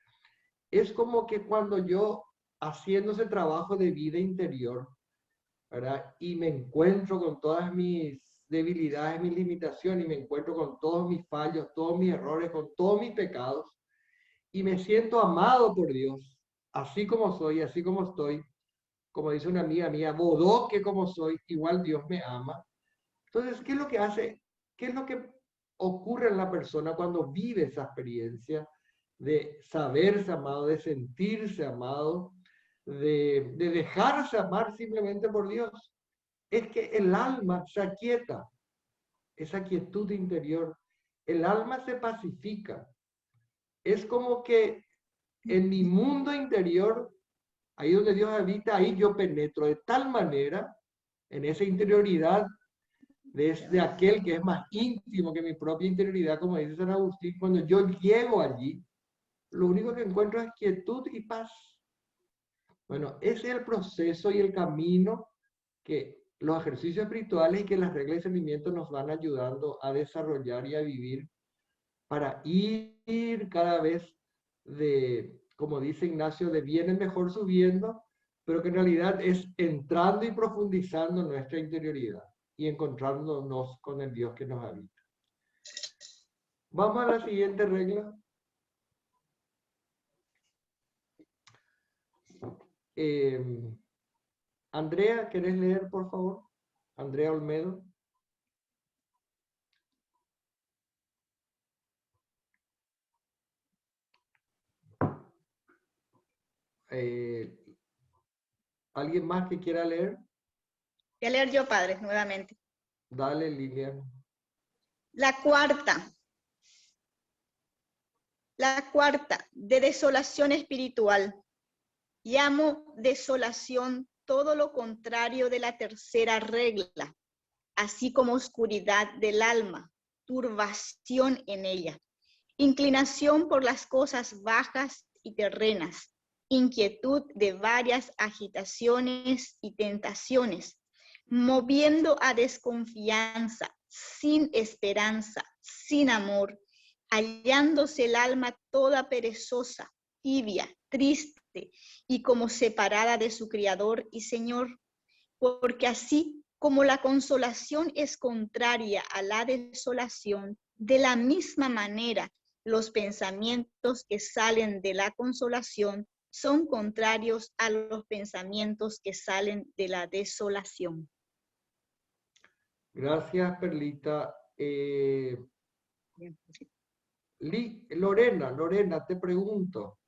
Es como que cuando yo, haciendo ese trabajo de vida interior, ¿verdad? Y me encuentro con todas mis debilidades, mis limitaciones, y me encuentro con todos mis fallos, todos mis errores, con todos mis pecados, y me siento amado por Dios, así como soy, así como estoy, como dice una amiga mía, bodoque como soy, igual Dios me ama. Entonces, ¿qué es lo que hace? ¿Qué es lo que ocurre en la persona cuando vive esa experiencia de saberse amado, de sentirse amado, de dejarse amar simplemente por Dios? Es que el alma se aquieta, esa quietud interior, el alma se pacifica. Es como que en mi mundo interior, ahí donde Dios habita, ahí yo penetro de tal manera en esa interioridad de aquel que es más íntimo que mi propia interioridad, como dice San Agustín. Cuando yo llego allí, lo único que encuentro es quietud y paz. Bueno, ese es el proceso y el camino que los ejercicios espirituales y que las reglas de discernimiento nos van ayudando a desarrollar y a vivir para ir cada vez de, como dice Ignacio, de bien en mejor subiendo, pero que en realidad es entrando y profundizando en nuestra interioridad y encontrándonos con el Dios que nos habita. Vamos a la siguiente regla. Andrea, ¿querés leer, por favor? Andrea Olmedo. ¿Alguien más que quiera leer? Voy a leer yo, padre, nuevamente. Dale, Lilian. La cuarta, de desolación espiritual. Llamo desolación todo lo contrario de la tercera regla, así como oscuridad del alma, turbación en ella, inclinación por las cosas bajas y terrenas, inquietud de varias agitaciones y tentaciones, moviendo a desconfianza, sin esperanza, sin amor, hallándose el alma toda perezosa, tibia, triste y como separada de su Criador y Señor, porque así como la consolación es contraria a la desolación, de la misma manera los pensamientos que salen de la consolación son contrarios a los pensamientos que salen de la desolación. Gracias, Perlita. Lorena, te pregunto.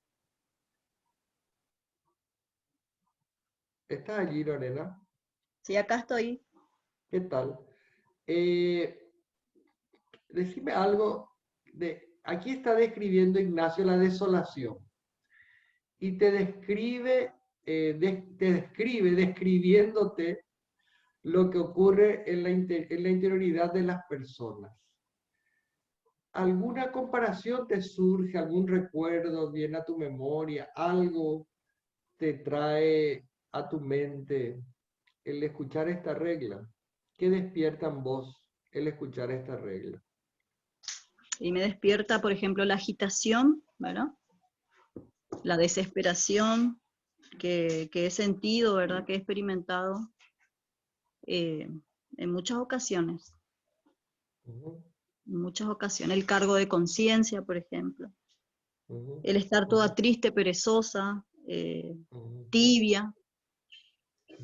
¿Estás allí, Lorena? Sí, acá estoy. ¿Qué tal? Decime algo de... Aquí está describiendo Ignacio la desolación. Y te describe, describiéndote lo que ocurre en la interioridad de las personas. ¿Alguna comparación te surge, algún recuerdo viene a tu memoria, algo te trae a tu mente el escuchar esta regla? ¿Qué despierta en vos el escuchar esta regla? Y me despierta, por ejemplo, la agitación, ¿verdad? La desesperación que he sentido, ¿verdad? Que he experimentado en muchas ocasiones. En muchas ocasiones. El cargo de conciencia, por ejemplo. El estar toda triste, perezosa, tibia.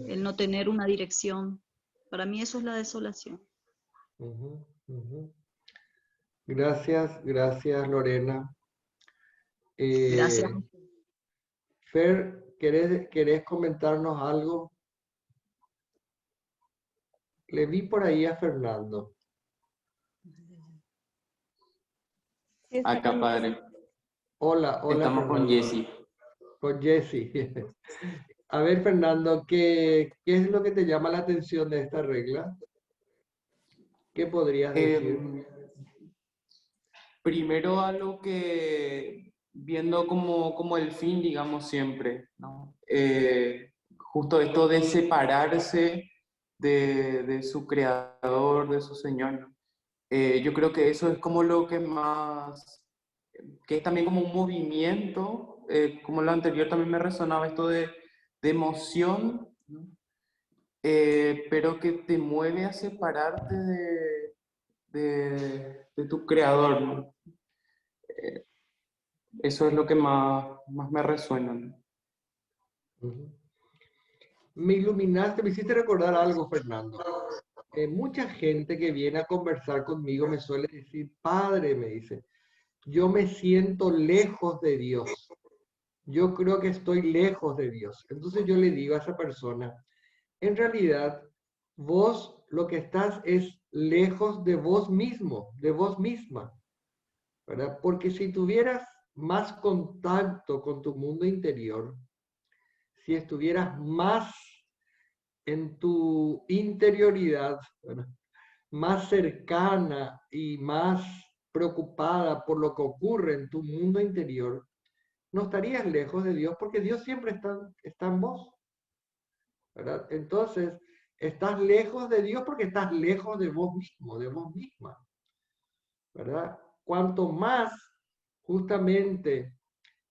El no tener una dirección. Para mí eso es la desolación. Gracias, Lorena. Gracias. Fer, ¿querés comentarnos algo? Le vi por ahí a Fernando. Sí, está Acá, con padre. Hola, hola Estamos con Fernando. Jessy. Con Jessy. A ver, Fernando, ¿qué es lo que te llama la atención de esta regla? ¿Qué podrías decir? Primero algo que viendo como el fin, digamos siempre, ¿no? Justo esto de separarse de su creador, de su Señor, ¿no? Yo creo que eso es como lo que más, que es también como un movimiento, como lo anterior también me resonaba esto de emoción, ¿no? Pero que te mueve a separarte de tu creador, ¿no? Eso es lo que más me resuena, ¿no? Ujú. Me iluminaste, me hiciste recordar algo, Fernando. Mucha gente que viene a conversar conmigo me suele decir, padre, me dice, yo me siento lejos de Dios. Yo creo que estoy lejos de Dios. Entonces yo le digo a esa persona, en realidad, vos lo que estás es lejos de vos mismo, de vos misma, ¿verdad? Porque si tuvieras más contacto con tu mundo interior, si estuvieras más en tu interioridad, ¿verdad?, más cercana y más preocupada por lo que ocurre en tu mundo interior, no estarías lejos de Dios porque Dios siempre está en vos, ¿verdad? Entonces, estás lejos de Dios porque estás lejos de vos mismo, de vos misma, ¿verdad? Cuanto más justamente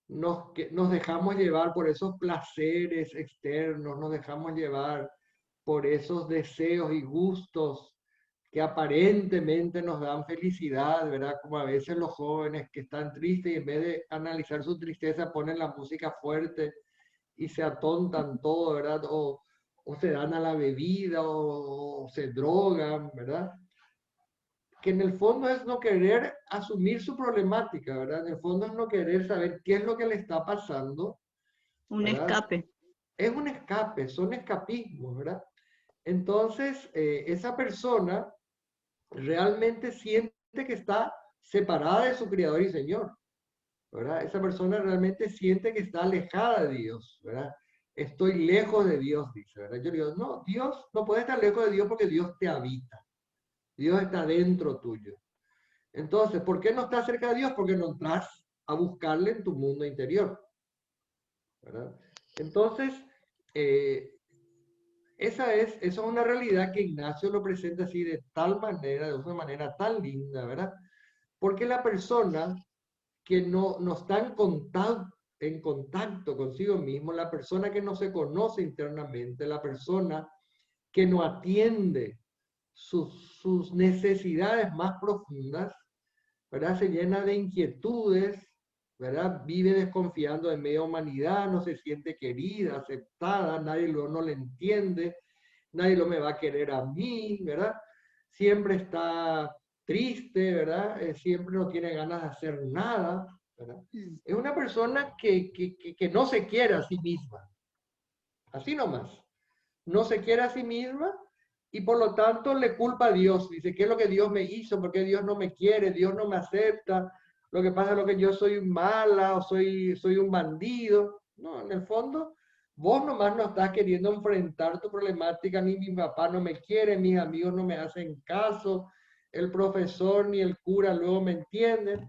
nos dejamos llevar por esos placeres externos, nos dejamos llevar por esos deseos y gustos que aparentemente nos dan felicidad, ¿verdad? Como a veces los jóvenes que están tristes y en vez de analizar su tristeza ponen la música fuerte y se atontan todo, ¿verdad? O se dan a la bebida o se drogan, ¿verdad? Que en el fondo es no querer asumir su problemática, ¿verdad? En el fondo es no querer saber qué es lo que le está pasando, Un ¿verdad? escape. Es un escape, son escapismos, ¿verdad? Entonces, esa persona realmente siente que está separada de su Creador y Señor, ¿verdad? Esa persona realmente siente que está alejada de Dios, ¿verdad? Estoy lejos de Dios, dice, ¿verdad? Yo digo, no, Dios no puede estar lejos de Dios porque Dios te habita. Dios está dentro tuyo. Entonces, ¿por qué no estás cerca de Dios? Porque no entras a buscarle en tu mundo interior, ¿verdad? Entonces, esa es una realidad que Ignacio lo presenta así de tal manera, de una manera tan linda, ¿verdad? Porque la persona que no está en contacto consigo mismo, la persona que no se conoce internamente, la persona que no atiende sus necesidades más profundas, ¿verdad? Se llena de inquietudes, ¿verdad? Vive desconfiando de media humanidad, no se siente querida, aceptada, nadie no le entiende, nadie lo me va a querer a mí, ¿verdad? Siempre está triste, ¿verdad? Siempre no tiene ganas de hacer nada, ¿verdad? Es una persona que no se quiere a sí misma, así nomás. No se quiere a sí misma y por lo tanto le culpa a Dios. Dice, ¿qué es lo que Dios me hizo? ¿Por qué Dios no me quiere? Dios no me acepta. Lo que pasa es lo que yo soy mala o soy un bandido. No, en el fondo, vos nomás no estás queriendo enfrentar tu problemática. Ni mi papá no me quiere, mis amigos no me hacen caso, el profesor ni el cura luego me entienden.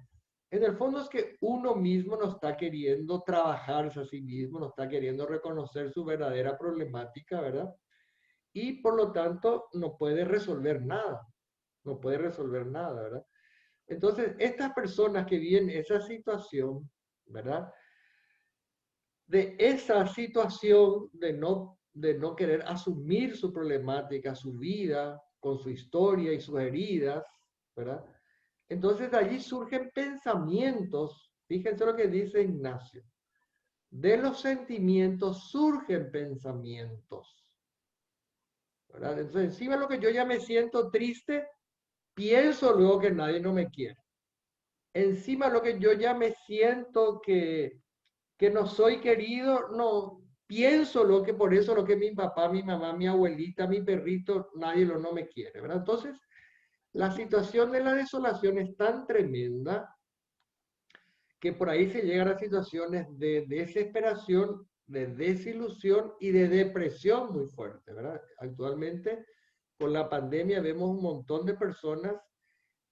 En el fondo es que uno mismo no está queriendo trabajarse a sí mismo, no está queriendo reconocer su verdadera problemática, ¿verdad? Y por lo tanto no puede resolver nada, no puede resolver nada, ¿verdad? Entonces, estas personas que viven esa situación, ¿verdad? De esa situación de no querer asumir su problemática, su vida, con su historia y sus heridas, ¿verdad? Entonces de allí surgen pensamientos, fíjense lo que dice Ignacio, de los sentimientos surgen pensamientos, ¿verdad? Entonces encima de lo que yo ya me siento triste, pienso luego que nadie no me quiere. Encima de lo que yo ya me siento que no soy querido, no, pienso lo que por eso lo que mi papá, mi mamá, mi abuelita, mi perrito, nadie no me quiere, ¿verdad? Entonces, la situación de la desolación es tan tremenda que por ahí se llegan a situaciones de desesperación, de desilusión y de depresión muy fuerte, ¿verdad? Actualmente, con la pandemia, vemos un montón de personas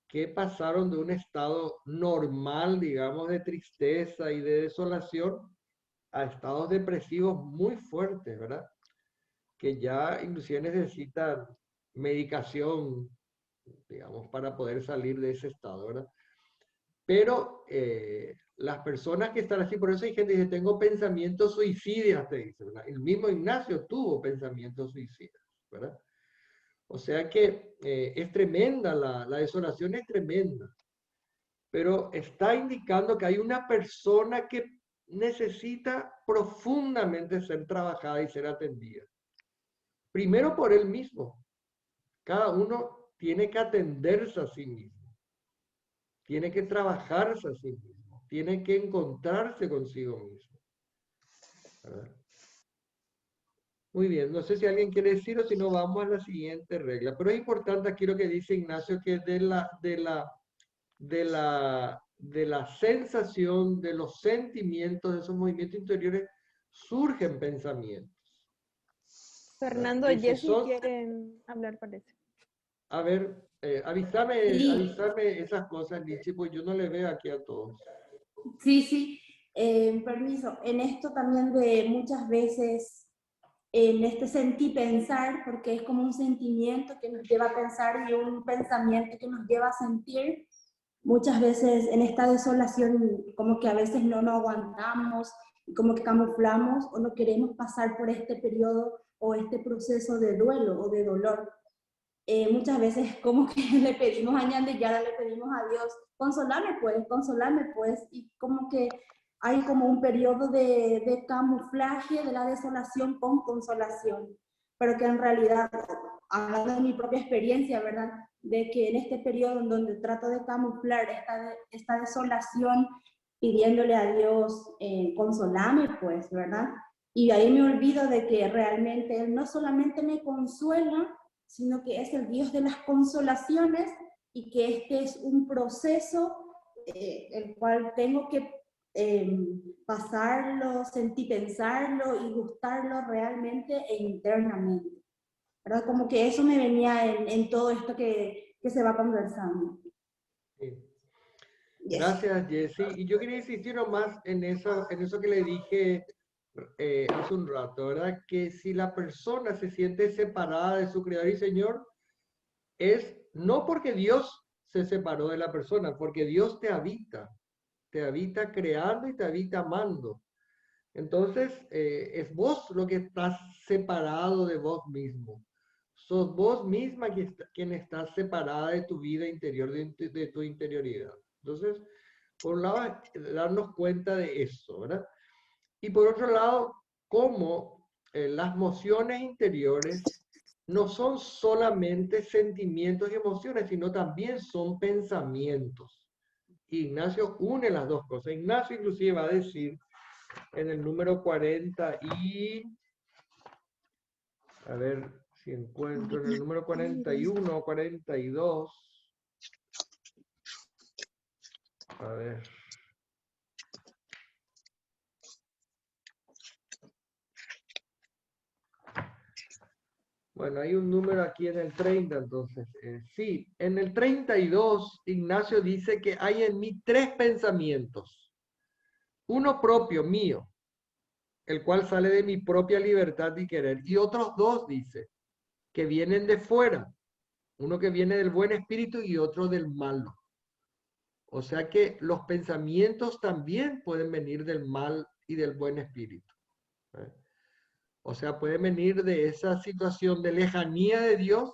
que pasaron de un estado normal, digamos, de tristeza y de desolación a estados depresivos muy fuertes, ¿verdad? Que ya inclusive necesitan medicación, digamos, para poder salir de ese estado, ¿verdad? Pero las personas que están así, por eso hay gente que dice, tengo pensamientos suicidas, te dice, ¿verdad? El mismo Ignacio tuvo pensamientos suicidas, ¿verdad? O sea que es tremenda, la desolación es tremenda, pero está indicando que hay una persona que necesita profundamente ser trabajada y ser atendida. Primero por él mismo. Cada uno tiene que atenderse a sí mismo. Tiene que trabajarse a sí mismo. Tiene que encontrarse consigo mismo. ¿Verdad? Muy bien, no sé si alguien quiere decir o si no vamos a la siguiente regla. Pero es importante aquí lo que dice Ignacio, que de la sensación, de los sentimientos, de esos movimientos interiores, surgen pensamientos. Fernando Y y si Jessy son, quieren hablar, parece. a ver, avísame Sí, esas cosas, Lichi, pues yo no le veo aquí a todos. sí. Permiso. En esto también de muchas veces, en este sentir pensar, porque es como un sentimiento que nos lleva a pensar y un pensamiento que nos lleva a sentir. Muchas veces en esta desolación, como que a veces no nos aguantamos, como que camuflamos o no queremos pasar por este periodo o este proceso de duelo o de dolor. Muchas veces como que le pedimos a Ñandeyara, le pedimos a Dios, consolarme pues, y como que hay como un periodo de camuflaje de la desolación con consolación, pero que en realidad, hablando de mi propia experiencia, ¿verdad? De que en este periodo en donde trato de camuflar esta desolación, pidiéndole a Dios, consolame pues, ¿verdad? Y ahí me olvido de que realmente Él no solamente me consuela, sino que es el Dios de las consolaciones y que este es un proceso el cual tengo que pasarlo, sentir, pensarlo y gustarlo realmente e internamente. ¿Verdad? Como que eso me venía en todo esto que se va conversando. Sí. Yes. Gracias, Jessy. Y yo quería insistir nomás en eso que le dije hace un rato, ¿verdad? Que si la persona se siente separada de su Creador y Señor, es no porque Dios se separó de la persona, porque Dios te habita creando y te habita amando. Entonces, es vos lo que estás separado de vos mismo. Sos vos misma quien estás separada de tu vida interior, de tu interioridad. Entonces, por un lado, darnos cuenta de eso, ¿verdad? Y por otro lado, cómo las emociones interiores no son solamente sentimientos y emociones, sino también son pensamientos. Ignacio une las dos cosas. Ignacio inclusive va a decir en el número 40 y... A ver si encuentro en el número 41 o 42. A ver. Bueno, hay un número aquí en el 30, entonces. Sí, en el 32, Ignacio dice que hay en mí 3 pensamientos. Uno propio, mío, el cual sale de mi propia libertad y querer. Y otros 2, dice, que vienen de fuera. Uno que viene del buen espíritu y otro del malo. O sea que los pensamientos también pueden venir del mal y del buen espíritu. ¿Eh? O sea, pueden venir de esa situación de lejanía de Dios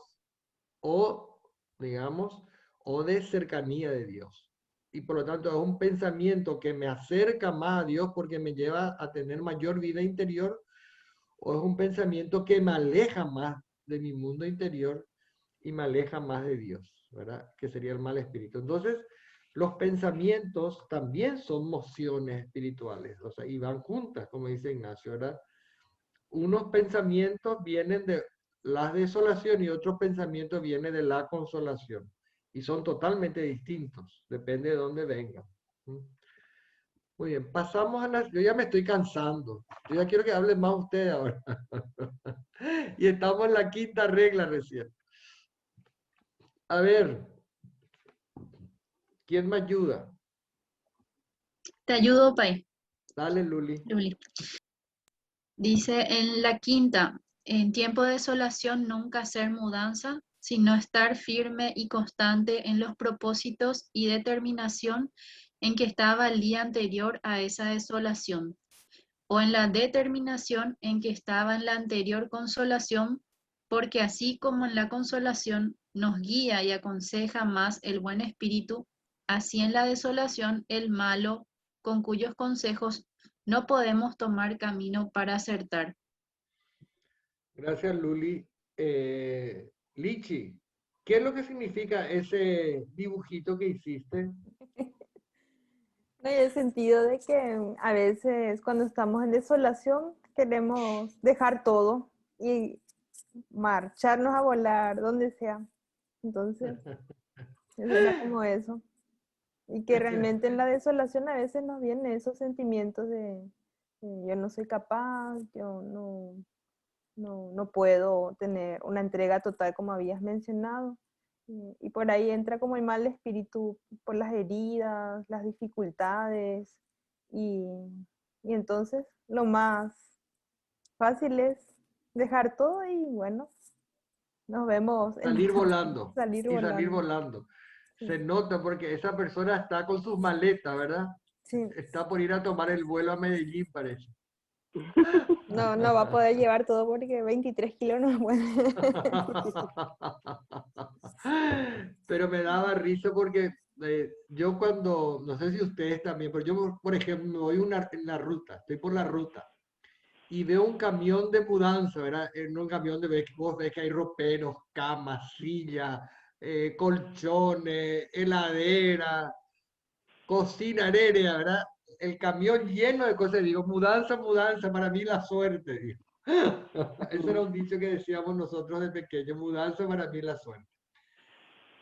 o, digamos, o de cercanía de Dios. Y por lo tanto es un pensamiento que me acerca más a Dios porque me lleva a tener mayor vida interior, o es un pensamiento que me aleja más de mi mundo interior y me aleja más de Dios, ¿verdad? Que sería el mal espíritu. Entonces, los pensamientos también son mociones espirituales, o sea, y van juntas, como dice Ignacio, ¿verdad? Unos pensamientos vienen de la desolación y otros pensamientos vienen de la consolación. Y son totalmente distintos, depende de dónde vengan. Muy bien, pasamos a la... Yo ya me estoy cansando. Yo ya quiero que hable más usted ahora. Y estamos en la quinta regla recién. A ver, ¿quién me ayuda? Te ayudo, Pai. Dale, Luli. Luli. Dice en la quinta, en tiempo de desolación nunca hacer mudanza, sino estar firme y constante en los propósitos y determinación en que estaba el día anterior a esa desolación, o en la determinación en que estaba en la anterior consolación, porque así como en la consolación nos guía y aconseja más el buen espíritu, así en la desolación el malo, con cuyos consejos no podemos tomar camino para acertar. Gracias, Luli. Lichi, ¿qué es lo que significa ese dibujito que hiciste? No, en el sentido de que a veces cuando estamos en desolación queremos dejar todo y marcharnos a volar donde sea. Entonces, era como eso. Y que realmente en la desolación a veces nos vienen esos sentimientos de yo no soy capaz, yo no puedo tener una entrega total como habías mencionado. Y por ahí entra como el mal espíritu por las heridas, las dificultades. Y, y entonces lo más fácil es dejar todo y bueno, nos vemos. Salir volando. Salir Y salir volando. volando. Sí. Se nota porque esa persona está con sus maletas, ¿verdad? Sí. Está por ir a tomar el vuelo a Medellín, parece. No va a poder llevar todo porque 23 kilos no puede. Pero me daba risa porque yo cuando, no sé si ustedes también, pero yo, por ejemplo, me voy en la ruta, estoy por la ruta y veo un camión de mudanza, ¿verdad? En un camión vos ves que hay roperos, camas, sillas, colchones, heladera, cocina aérea, ¿verdad? El camión lleno de cosas, digo, mudanza, mudanza, para mí la suerte, digo. Ese era un dicho que decíamos nosotros de pequeño, mudanza para mí la suerte.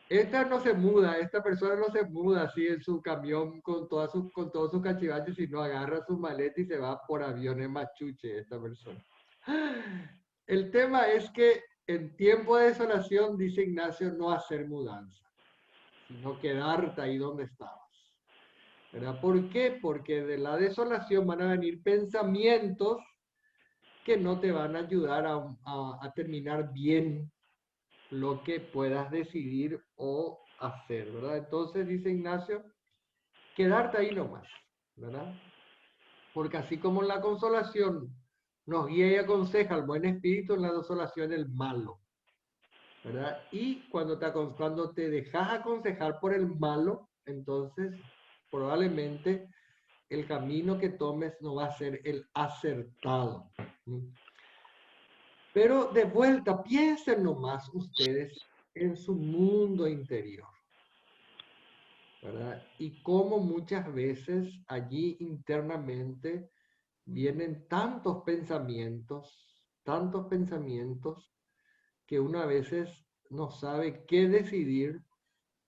Esta no se muda, esta persona no se muda así en su camión con todos sus cachivaches, sino agarra su maleta y se va por aviones machuche esta persona. El tema es que en tiempo de desolación, dice Ignacio, no hacer mudanza, sino quedarte ahí donde estabas. ¿Verdad? ¿Por qué? Porque de la desolación van a venir pensamientos que no te van a ayudar a terminar bien lo que puedas decidir o hacer, ¿verdad? Entonces, dice Ignacio, quedarte ahí nomás, ¿verdad? Porque así como en la consolación nos guía y aconseja el buen espíritu, en la desolación el malo, ¿verdad? Y cuando te dejas aconsejar por el malo, entonces probablemente el camino que tomes no va a ser el acertado. Pero de vuelta, piensen nomás ustedes en su mundo interior, ¿verdad? Y cómo muchas veces allí internamente vienen tantos pensamientos, que uno a veces no sabe qué decidir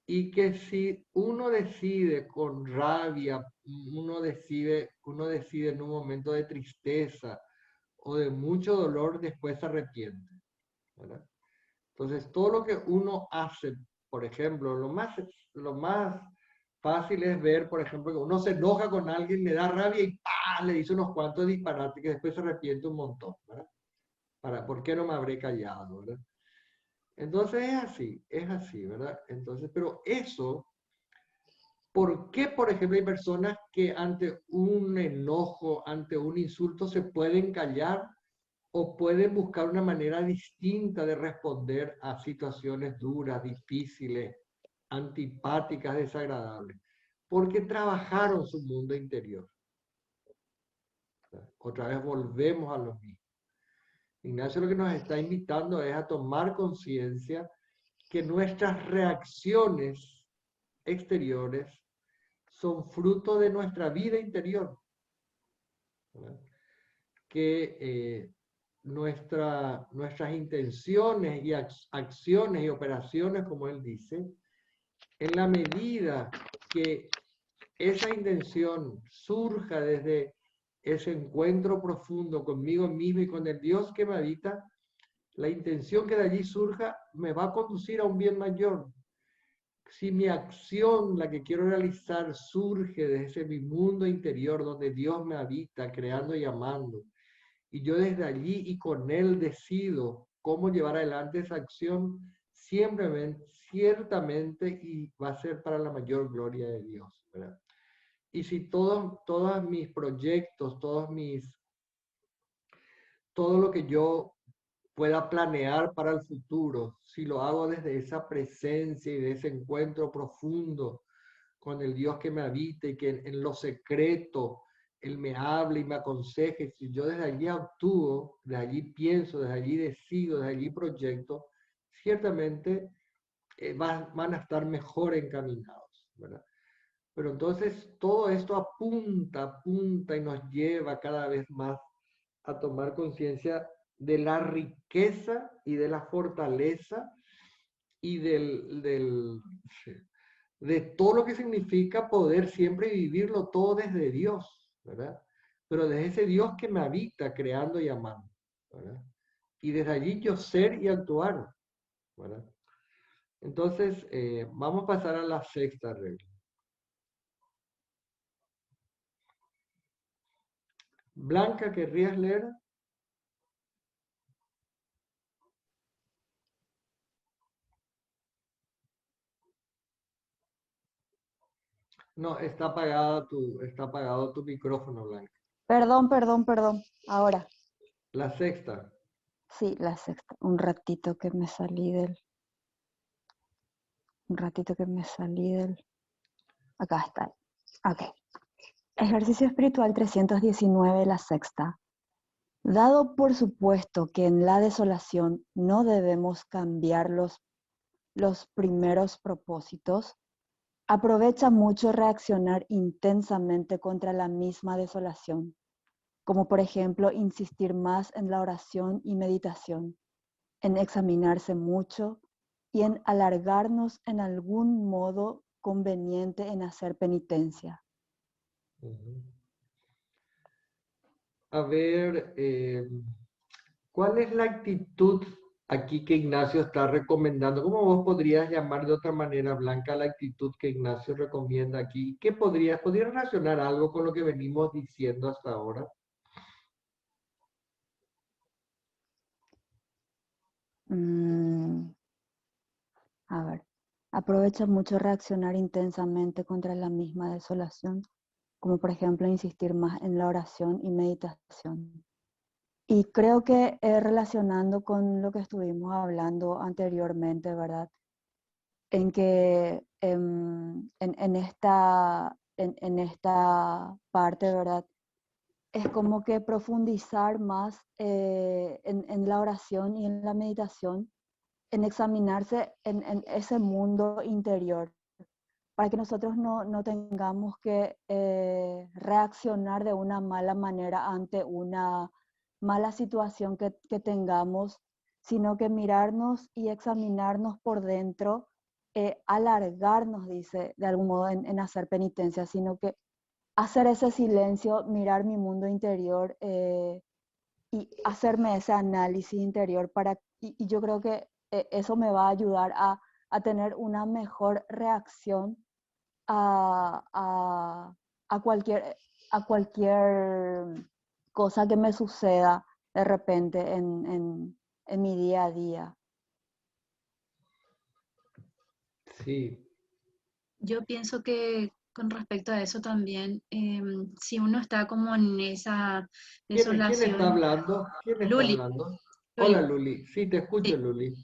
y que si uno decide con rabia, uno decide en un momento de tristeza o de mucho dolor, después se arrepiente, ¿verdad? Entonces, todo lo que uno hace, por ejemplo, lo más fácil es ver, por ejemplo, que uno se enoja con alguien, le da rabia y ¡pah! Le dice unos cuantos disparates que después se arrepiente un montón, ¿verdad? ¿Por qué no me habré callado, verdad? Entonces es así, ¿verdad? Entonces, pero eso, ¿por qué, por ejemplo, hay personas que ante un enojo, ante un insulto, se pueden callar o pueden buscar una manera distinta de responder a situaciones duras, difíciles, antipáticas, desagradables? Porque trabajaron su mundo interior. Otra vez volvemos a lo mismo. Ignacio lo que nos está invitando es a tomar conciencia que nuestras reacciones exteriores son fruto de nuestra vida interior, ¿verdad? Que nuestras intenciones y acciones y operaciones, como él dice, en la medida que esa intención surja desde ese encuentro profundo conmigo mismo y con el Dios que me habita, la intención que de allí surja me va a conducir a un bien mayor. Si mi acción, la que quiero realizar, surge desde mi mundo interior, donde Dios me habita, creando y amando, y yo desde allí y con Él decido cómo llevar adelante esa acción, ciertamente, y va a ser para la mayor gloria de Dios, ¿verdad? Y si todos mis proyectos, todo lo que yo pueda planear para el futuro, si lo hago desde esa presencia y de ese encuentro profundo con el Dios que me habita y que en lo secreto Él me hable y me aconseje, si yo desde allí actúo, desde allí pienso, desde allí decido, desde allí proyecto, ciertamente van a estar mejor encaminados, ¿verdad? Pero entonces todo esto apunta y nos lleva cada vez más a tomar conciencia de la riqueza y de la fortaleza y de todo lo que significa poder siempre vivirlo todo desde Dios, ¿verdad? Pero desde ese Dios que me habita creando y amando, ¿verdad? Y desde allí yo ser y actuar, ¿verdad? Entonces, vamos a pasar a la sexta regla. Blanca, ¿querrías leer? No, está apagado tu micrófono, Blanca. Perdón. Ahora, La sexta. sí, la sexta. Un ratito que me salí del... Acá está. Ok. Ejercicio espiritual 319, la sexta. Dado por supuesto que en la desolación no debemos cambiar los primeros propósitos, aprovecha mucho reaccionar intensamente contra la misma desolación, como por ejemplo insistir más en la oración y meditación, en examinarse mucho y en alargarnos en algún modo conveniente en hacer penitencia. A ver, ¿cuál es la actitud aquí que Ignacio está recomendando? ¿Cómo vos podrías llamar de otra manera, Blanca, la actitud que Ignacio recomienda aquí? ¿Qué podrías relacionar algo con lo que venimos diciendo hasta ahora? A ver, aprovecha mucho reaccionar intensamente contra la misma desolación, como por ejemplo insistir más en la oración y meditación. Y creo que relacionando con lo que estuvimos hablando anteriormente, ¿verdad? En que en esta parte, ¿verdad? Es como que profundizar más en la oración y en la meditación, en examinarse en ese mundo interior, para que nosotros no tengamos que reaccionar de una mala manera ante una mala situación que tengamos, sino que mirarnos y examinarnos por dentro, alargarnos, dice, de algún modo en hacer penitencia, sino que hacer ese silencio, mirar mi mundo interior y hacerme ese análisis interior y yo creo que eso me va a ayudar a tener una mejor reacción a cualquier cosa que me suceda de repente en mi día a día. Sí. Yo pienso que con respecto a eso también, si uno está como en esa desolación... ¿Quién está hablando? Luli. Hola, Luli. Sí, te escucho, Sí. Luli.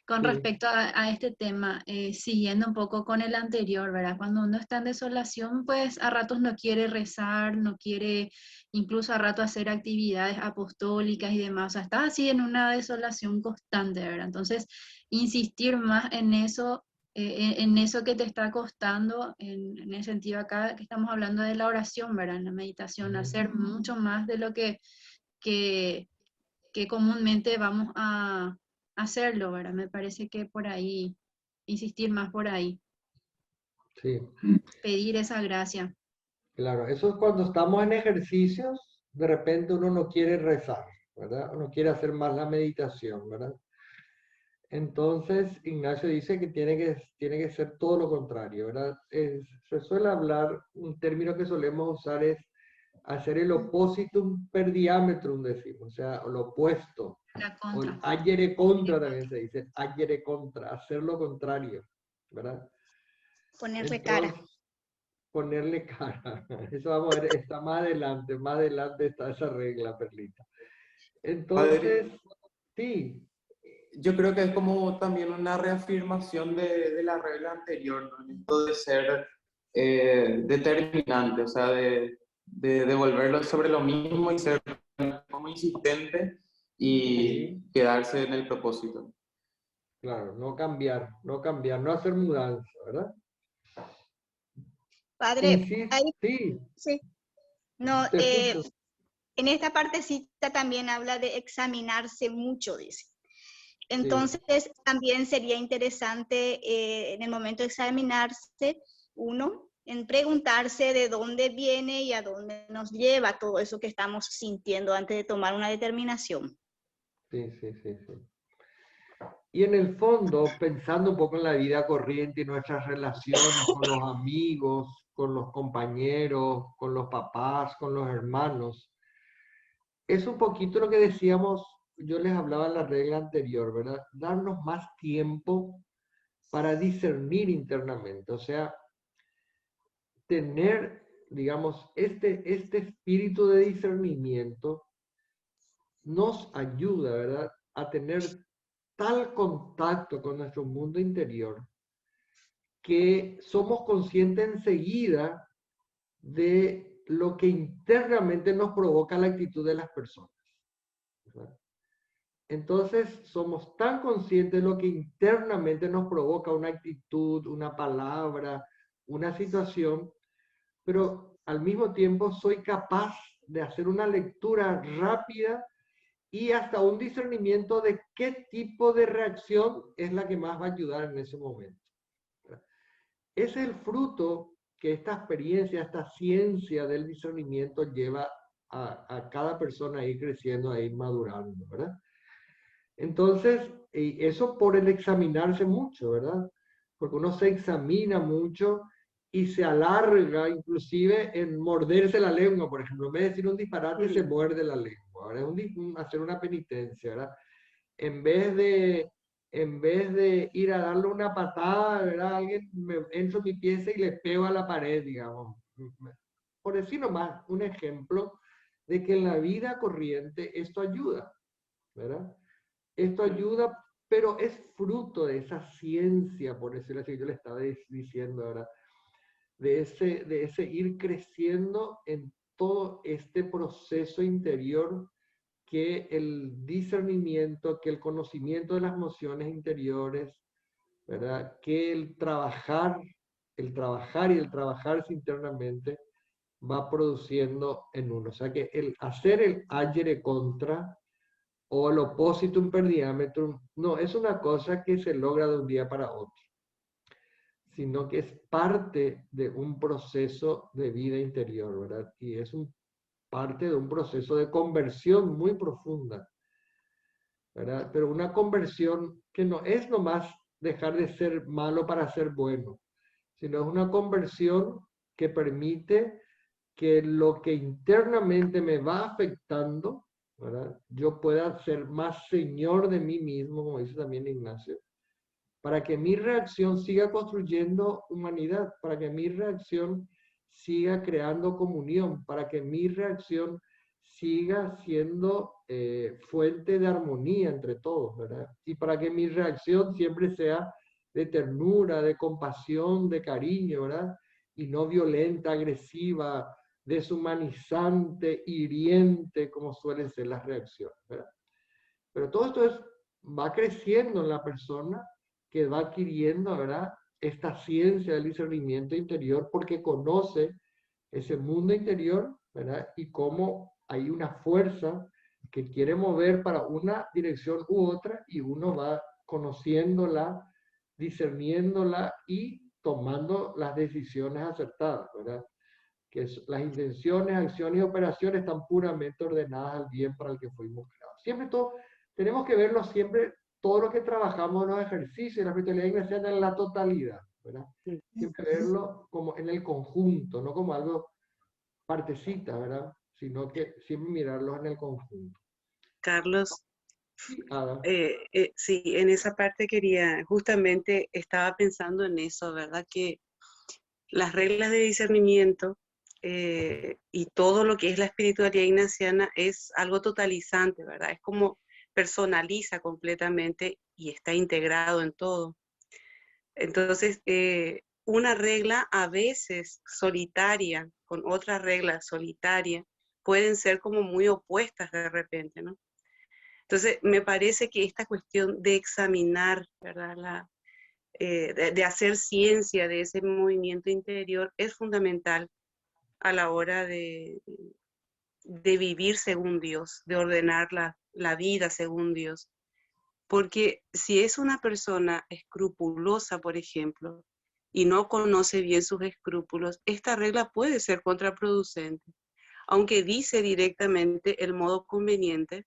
Con Sí. respecto a este tema, siguiendo un poco con el anterior, ¿verdad? Cuando uno está en desolación, pues a ratos no quiere rezar, no quiere incluso a ratos hacer actividades apostólicas y demás. O sea, está así en una desolación constante, ¿verdad? Entonces, insistir más en eso que te está costando, en el sentido acá que estamos hablando de la oración, ¿verdad? En la meditación, hacer mucho más de lo que comúnmente vamos a hacerlo, ¿verdad? Me parece que por ahí, insistir más por ahí. Sí. Pedir esa gracia. Claro, eso es cuando estamos en ejercicios, de repente uno no quiere rezar, ¿verdad? Uno quiere hacer más la meditación, ¿verdad? Entonces, Ignacio dice que tiene que ser todo lo contrario, ¿verdad? Se suele hablar, un término que solemos usar es hacer el oppositum per diametrum, decimos, o sea, lo opuesto. La O el contra. agere contra también se dice, agere contra, hacer lo contrario, ¿verdad? Ponerle cara. Entonces, ponerle cara. Eso vamos a ver, está más adelante está esa regla, Perlita. Entonces, Padre, sí, yo creo que es como también una reafirmación de la regla anterior, ¿no? En esto de ser determinante, o sea, de devolverlo sobre lo mismo y ser como insistente y sí, quedarse en el propósito. claro, no cambiar, no hacer mudanza, ¿verdad? Padre, Insiste, ahí sí, sí. No, te escucho. en esta partecita también habla de examinarse mucho, dice. Sí, Entonces, también sería interesante en el momento de examinarse, uno, en preguntarse de dónde viene y a dónde nos lleva todo eso que estamos sintiendo antes de tomar una determinación. sí, sí, sí, sí. Y en el fondo, pensando un poco en la vida corriente y nuestras relaciones con los amigos, con los compañeros, con los papás, con los hermanos, es un poquito lo que decíamos, yo les hablaba en la regla anterior, ¿verdad? Darnos más tiempo para discernir internamente, o sea, tener, digamos, este espíritu de discernimiento nos ayuda, ¿verdad? A tener tal contacto con nuestro mundo interior que somos conscientes enseguida de lo que internamente nos provoca la actitud de las personas, ¿verdad? Entonces, somos tan conscientes de lo que internamente nos provoca una actitud, una palabra, una situación, pero al mismo tiempo soy capaz de hacer una lectura rápida y hasta un discernimiento de qué tipo de reacción es la que más va a ayudar en ese momento. Es el fruto que esta experiencia, esta ciencia del discernimiento lleva a cada persona a ir creciendo, a ir madurando, ¿verdad? Entonces, eso por el examinarse mucho, ¿verdad? Porque uno se examina mucho y se alarga inclusive en morderse la lengua, por ejemplo, en vez de decir un disparate, se muerde la lengua, ¿verdad? Hacer una penitencia, ¿verdad? En vez de ir a darle una patada, ¿verdad? Alguien me entro en mi pieza y le pego a la pared, digamos. Por decir nomás un ejemplo de que en la vida corriente esto ayuda, ¿verdad? Esto ayuda, pero es fruto de esa ciencia, por decirlo así, yo le estaba diciendo, ¿verdad? De ese ir creciendo en todo este proceso interior que el discernimiento, que el conocimiento de las emociones interiores, ¿verdad? Que el trabajar y el trabajarse internamente va produciendo en uno. O sea que el hacer el agere contra o el oppositum per diametrum, no es una cosa que se logra de un día para otro, sino que es parte de un proceso de vida interior, ¿verdad? Y es parte de un proceso de conversión muy profunda, ¿verdad? Pero una conversión que no es nomás dejar de ser malo para ser bueno, sino es una conversión que permite que lo que internamente me va afectando, ¿verdad? Yo pueda ser más señor de mí mismo, como dice también Ignacio, para que mi reacción siga construyendo humanidad, para que mi reacción siga creando comunión, para que mi reacción siga siendo fuente de armonía entre todos, ¿verdad? Y para que mi reacción siempre sea de ternura, de compasión, de cariño, ¿verdad? Y no violenta, agresiva, deshumanizante, hiriente, como suelen ser las reacciones, ¿verdad? Pero todo esto va creciendo en la persona que va adquiriendo, ¿verdad? Esta ciencia del discernimiento interior porque conoce ese mundo interior, ¿verdad? Y cómo hay una fuerza que quiere mover para una dirección u otra y uno va conociéndola, discerniéndola y tomando las decisiones acertadas, ¿verdad? que las intenciones, acciones y operaciones están puramente ordenadas al bien para el que fuimos creados. Siempre todo, tenemos que verlo siempre, todo lo que trabajamos en los ejercicios, en la espiritualidad ignaciana en la totalidad, ¿verdad? Siempre verlo como en el conjunto, no como algo partecita, ¿verdad? Sino que siempre mirarlos en el conjunto. Carlos, Sí, Ada. sí, en esa parte quería, justamente estaba pensando en eso, ¿verdad? Que las reglas de discernimiento y todo lo que es la espiritualidad ignaciana es algo totalizante, ¿verdad? Es como personaliza completamente y está integrado en todo. Entonces, una regla a veces solitaria con otra regla solitaria pueden ser como muy opuestas de repente, ¿no? Entonces, me parece que esta cuestión de examinar, ¿verdad? De hacer ciencia de ese movimiento interior es fundamental a la hora de vivir según Dios, de ordenar la vida según Dios. Porque si es una persona escrupulosa, por ejemplo, y no conoce bien sus escrúpulos, esta regla puede ser contraproducente. Aunque dice directamente el modo conveniente,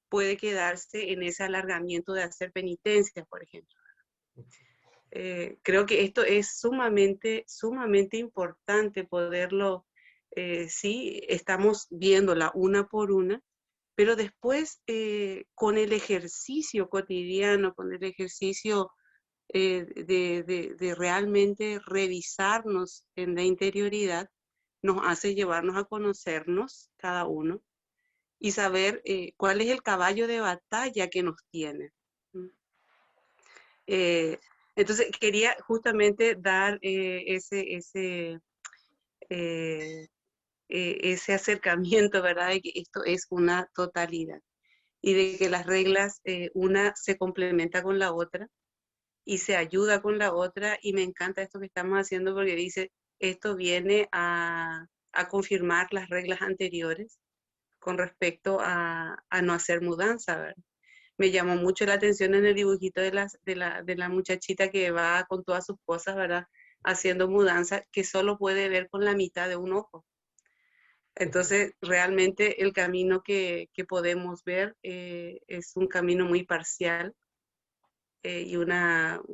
puede quedarse en ese alargamiento de hacer penitencia, por ejemplo. Creo que esto es sumamente importante poderlo, sí, estamos viéndola una por una, pero después con el ejercicio cotidiano, con el ejercicio de realmente revisarnos en la interioridad, nos hace llevarnos a conocernos cada uno y saber cuál es el caballo de batalla que nos tiene. Entonces quería justamente dar ese acercamiento, ¿verdad? De que esto es una totalidad y de que las reglas, una se complementa con la otra y se ayuda con la otra, y me encanta esto que estamos haciendo porque dice, esto viene a confirmar las reglas anteriores con respecto a no hacer mudanza, ¿verdad? Me llamó mucho la atención en el dibujito de la muchachita que va con todas sus cosas, ¿verdad? Haciendo mudanza, que solo puede ver con la mitad de un ojo. Entonces, realmente el camino que podemos ver es un camino muy parcial y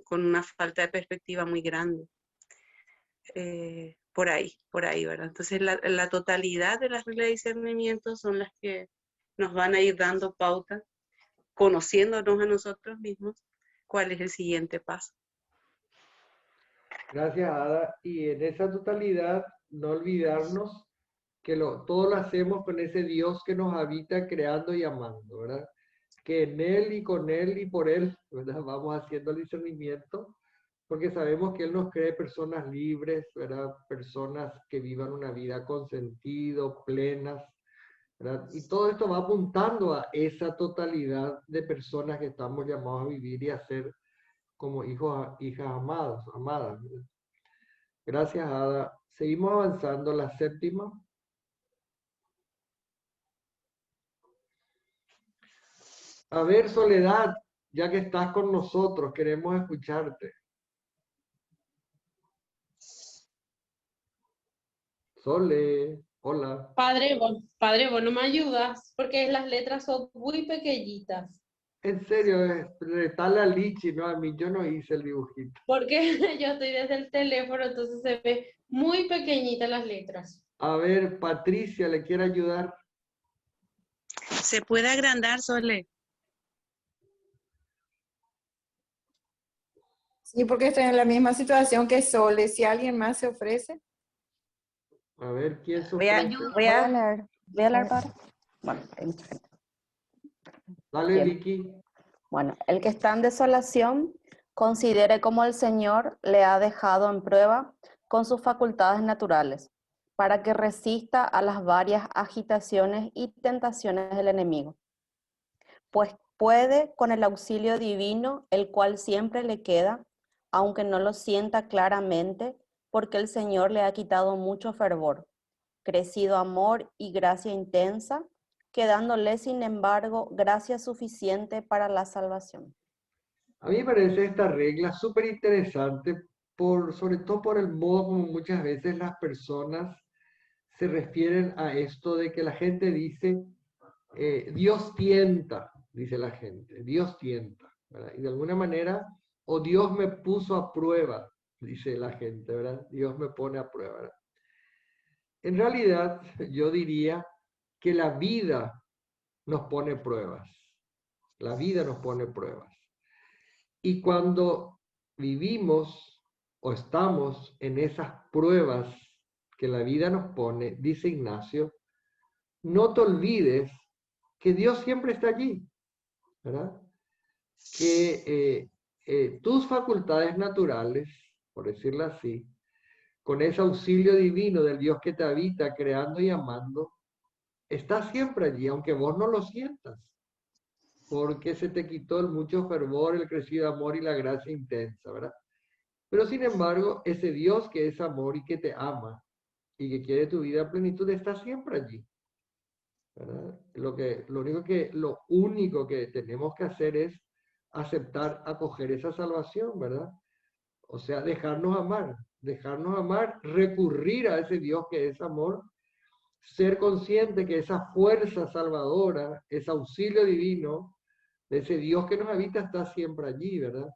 con una falta de perspectiva muy grande. Por ahí, ¿verdad? Entonces, la totalidad de las reglas de discernimiento son las que nos van a ir dando pauta, conociéndonos a nosotros mismos, cuál es el siguiente paso. Gracias, Ada. Y en esa totalidad, no olvidarnos que todo lo hacemos con ese Dios que nos habita creando y amando, ¿verdad? Que en Él y con Él y por Él, ¿verdad? Vamos haciendo el discernimiento, porque sabemos que Él nos cree personas libres, ¿verdad? Personas que vivan una vida con sentido, plenas, ¿verdad? Y todo esto va apuntando a esa totalidad de personas que estamos llamados a vivir y a ser como hijos, hijas amadas. ¿Verdad? Gracias, Ada. Seguimos avanzando. La séptima. A ver, Soledad, ya que estás con nosotros, queremos escucharte. Sole, hola. Padre, vos no me ayudas porque las letras son muy pequeñitas. En serio, retala a Lichi, no a mí, yo no hice el dibujito. Porque yo estoy desde el teléfono, entonces se ve muy pequeñitas las letras. A ver, Patricia, ¿le quiere ayudar? ¿Se puede agrandar, Sole? Sí, porque estoy en la misma situación que Sole. Si alguien más se ofrece. A ver, ¿quién se Voy a ofrece? leer, padre. Bueno, hay mucha gente. Dale, Bien. Vicky. Bueno, el que está en desolación, considere cómo el Señor le ha dejado en prueba con sus facultades naturales, para que resista a las varias agitaciones y tentaciones del enemigo. Pues puede, con el auxilio divino, el cual siempre le queda, aunque no lo sienta claramente, porque el Señor le ha quitado mucho fervor, crecido amor y gracia intensa, quedándole, sin embargo, gracia suficiente para la salvación. A mí me parece esta regla súper interesante, sobre todo por el modo como muchas veces las personas se refieren a esto de que la gente dice, Dios tienta, dice la gente, Dios tienta, ¿verdad? Y de alguna manera, o Dios me puso a prueba, dice la gente, ¿verdad? Dios me pone a prueba, ¿verdad? En realidad, yo diría que la vida nos pone pruebas. La vida nos pone pruebas. Y cuando vivimos o estamos en esas pruebas que la vida nos pone, dice Ignacio, no te olvides que Dios siempre está allí, ¿verdad? Que tus facultades naturales, por decirlo así, con ese auxilio divino del Dios que te habita, creando y amando, está siempre allí, aunque vos no lo sientas, porque se te quitó el mucho fervor, el crecido amor y la gracia intensa, ¿verdad? Pero sin embargo, ese Dios que es amor y que te ama y que quiere tu vida a plenitud está siempre allí, ¿verdad? Lo único que tenemos que hacer es aceptar, acoger esa salvación, ¿verdad? O sea, dejarnos amar, recurrir a ese Dios que es amor, ser consciente que esa fuerza salvadora, ese auxilio divino, de ese Dios que nos habita está siempre allí, ¿verdad?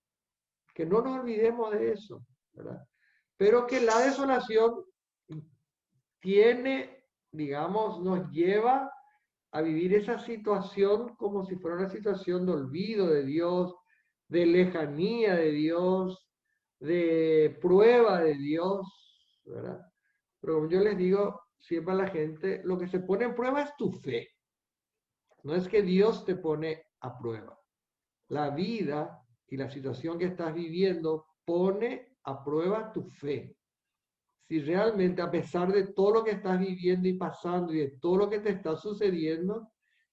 Que no nos olvidemos de eso, ¿verdad? Pero que la desolación tiene, digamos, nos lleva a vivir esa situación como si fuera una situación de olvido de Dios, de lejanía de Dios, de prueba de Dios, ¿verdad? Pero como yo les digo siempre a la gente, lo que se pone en prueba es tu fe. No es que Dios te pone a prueba. La vida y la situación que estás viviendo pone a prueba tu fe. Si realmente, a pesar de todo lo que estás viviendo y pasando y de todo lo que te está sucediendo,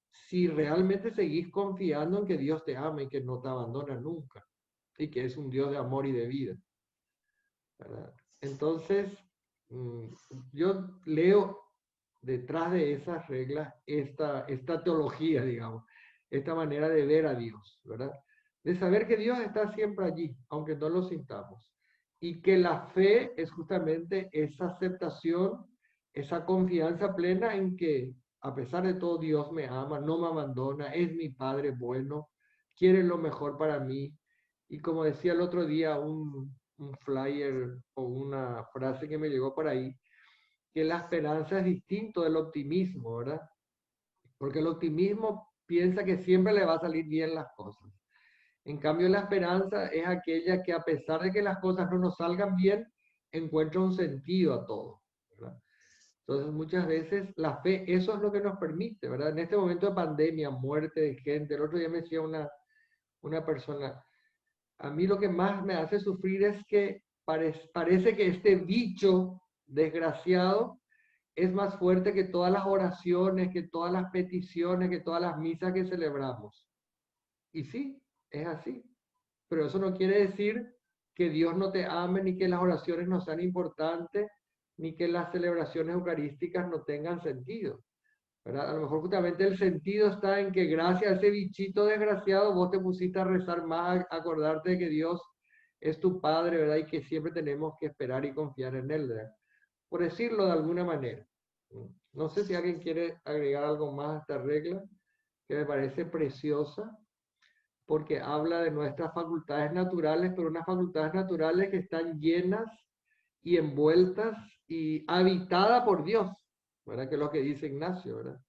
si realmente seguís confiando en que Dios te ama y que no te abandona nunca y que es un Dios de amor y de vida, ¿verdad? Entonces, yo leo detrás de esas reglas esta teología, digamos, esta manera de ver a Dios, ¿verdad? De saber que Dios está siempre allí, aunque no lo sintamos. Y que la fe es justamente esa aceptación, esa confianza plena en que a pesar de todo Dios me ama, no me abandona, es mi Padre bueno, quiere lo mejor para mí. Y como decía el otro día un flyer o una frase que me llegó por ahí, que la esperanza es distinto del optimismo, ¿verdad? Porque el optimismo piensa que siempre le va a salir bien las cosas. En cambio, la esperanza es aquella que a pesar de que las cosas no nos salgan bien, encuentra un sentido a todo, ¿verdad? Entonces, muchas veces la fe, eso es lo que nos permite, ¿verdad? En este momento de pandemia, muerte de gente, el otro día me decía una persona, a mí lo que más me hace sufrir es que parece que este bicho desgraciado es más fuerte que todas las oraciones, que todas las peticiones, que todas las misas que celebramos. Y sí, es así. Pero eso no quiere decir que Dios no te ame, ni que las oraciones no sean importantes, ni que las celebraciones eucarísticas no tengan sentido, ¿verdad? A lo mejor justamente el sentido está en que gracias a ese bichito desgraciado vos te pusiste a rezar más, a acordarte de que Dios es tu Padre, ¿verdad? Y que siempre tenemos que esperar y confiar en Él, ¿verdad? Por decirlo de alguna manera. No sé si alguien quiere agregar algo más a esta regla, que me parece preciosa, porque habla de nuestras facultades naturales, pero unas facultades naturales que están llenas y envueltas y habitadas por Dios, ¿verdad? Que es lo que dice Ignacio, ¿verdad?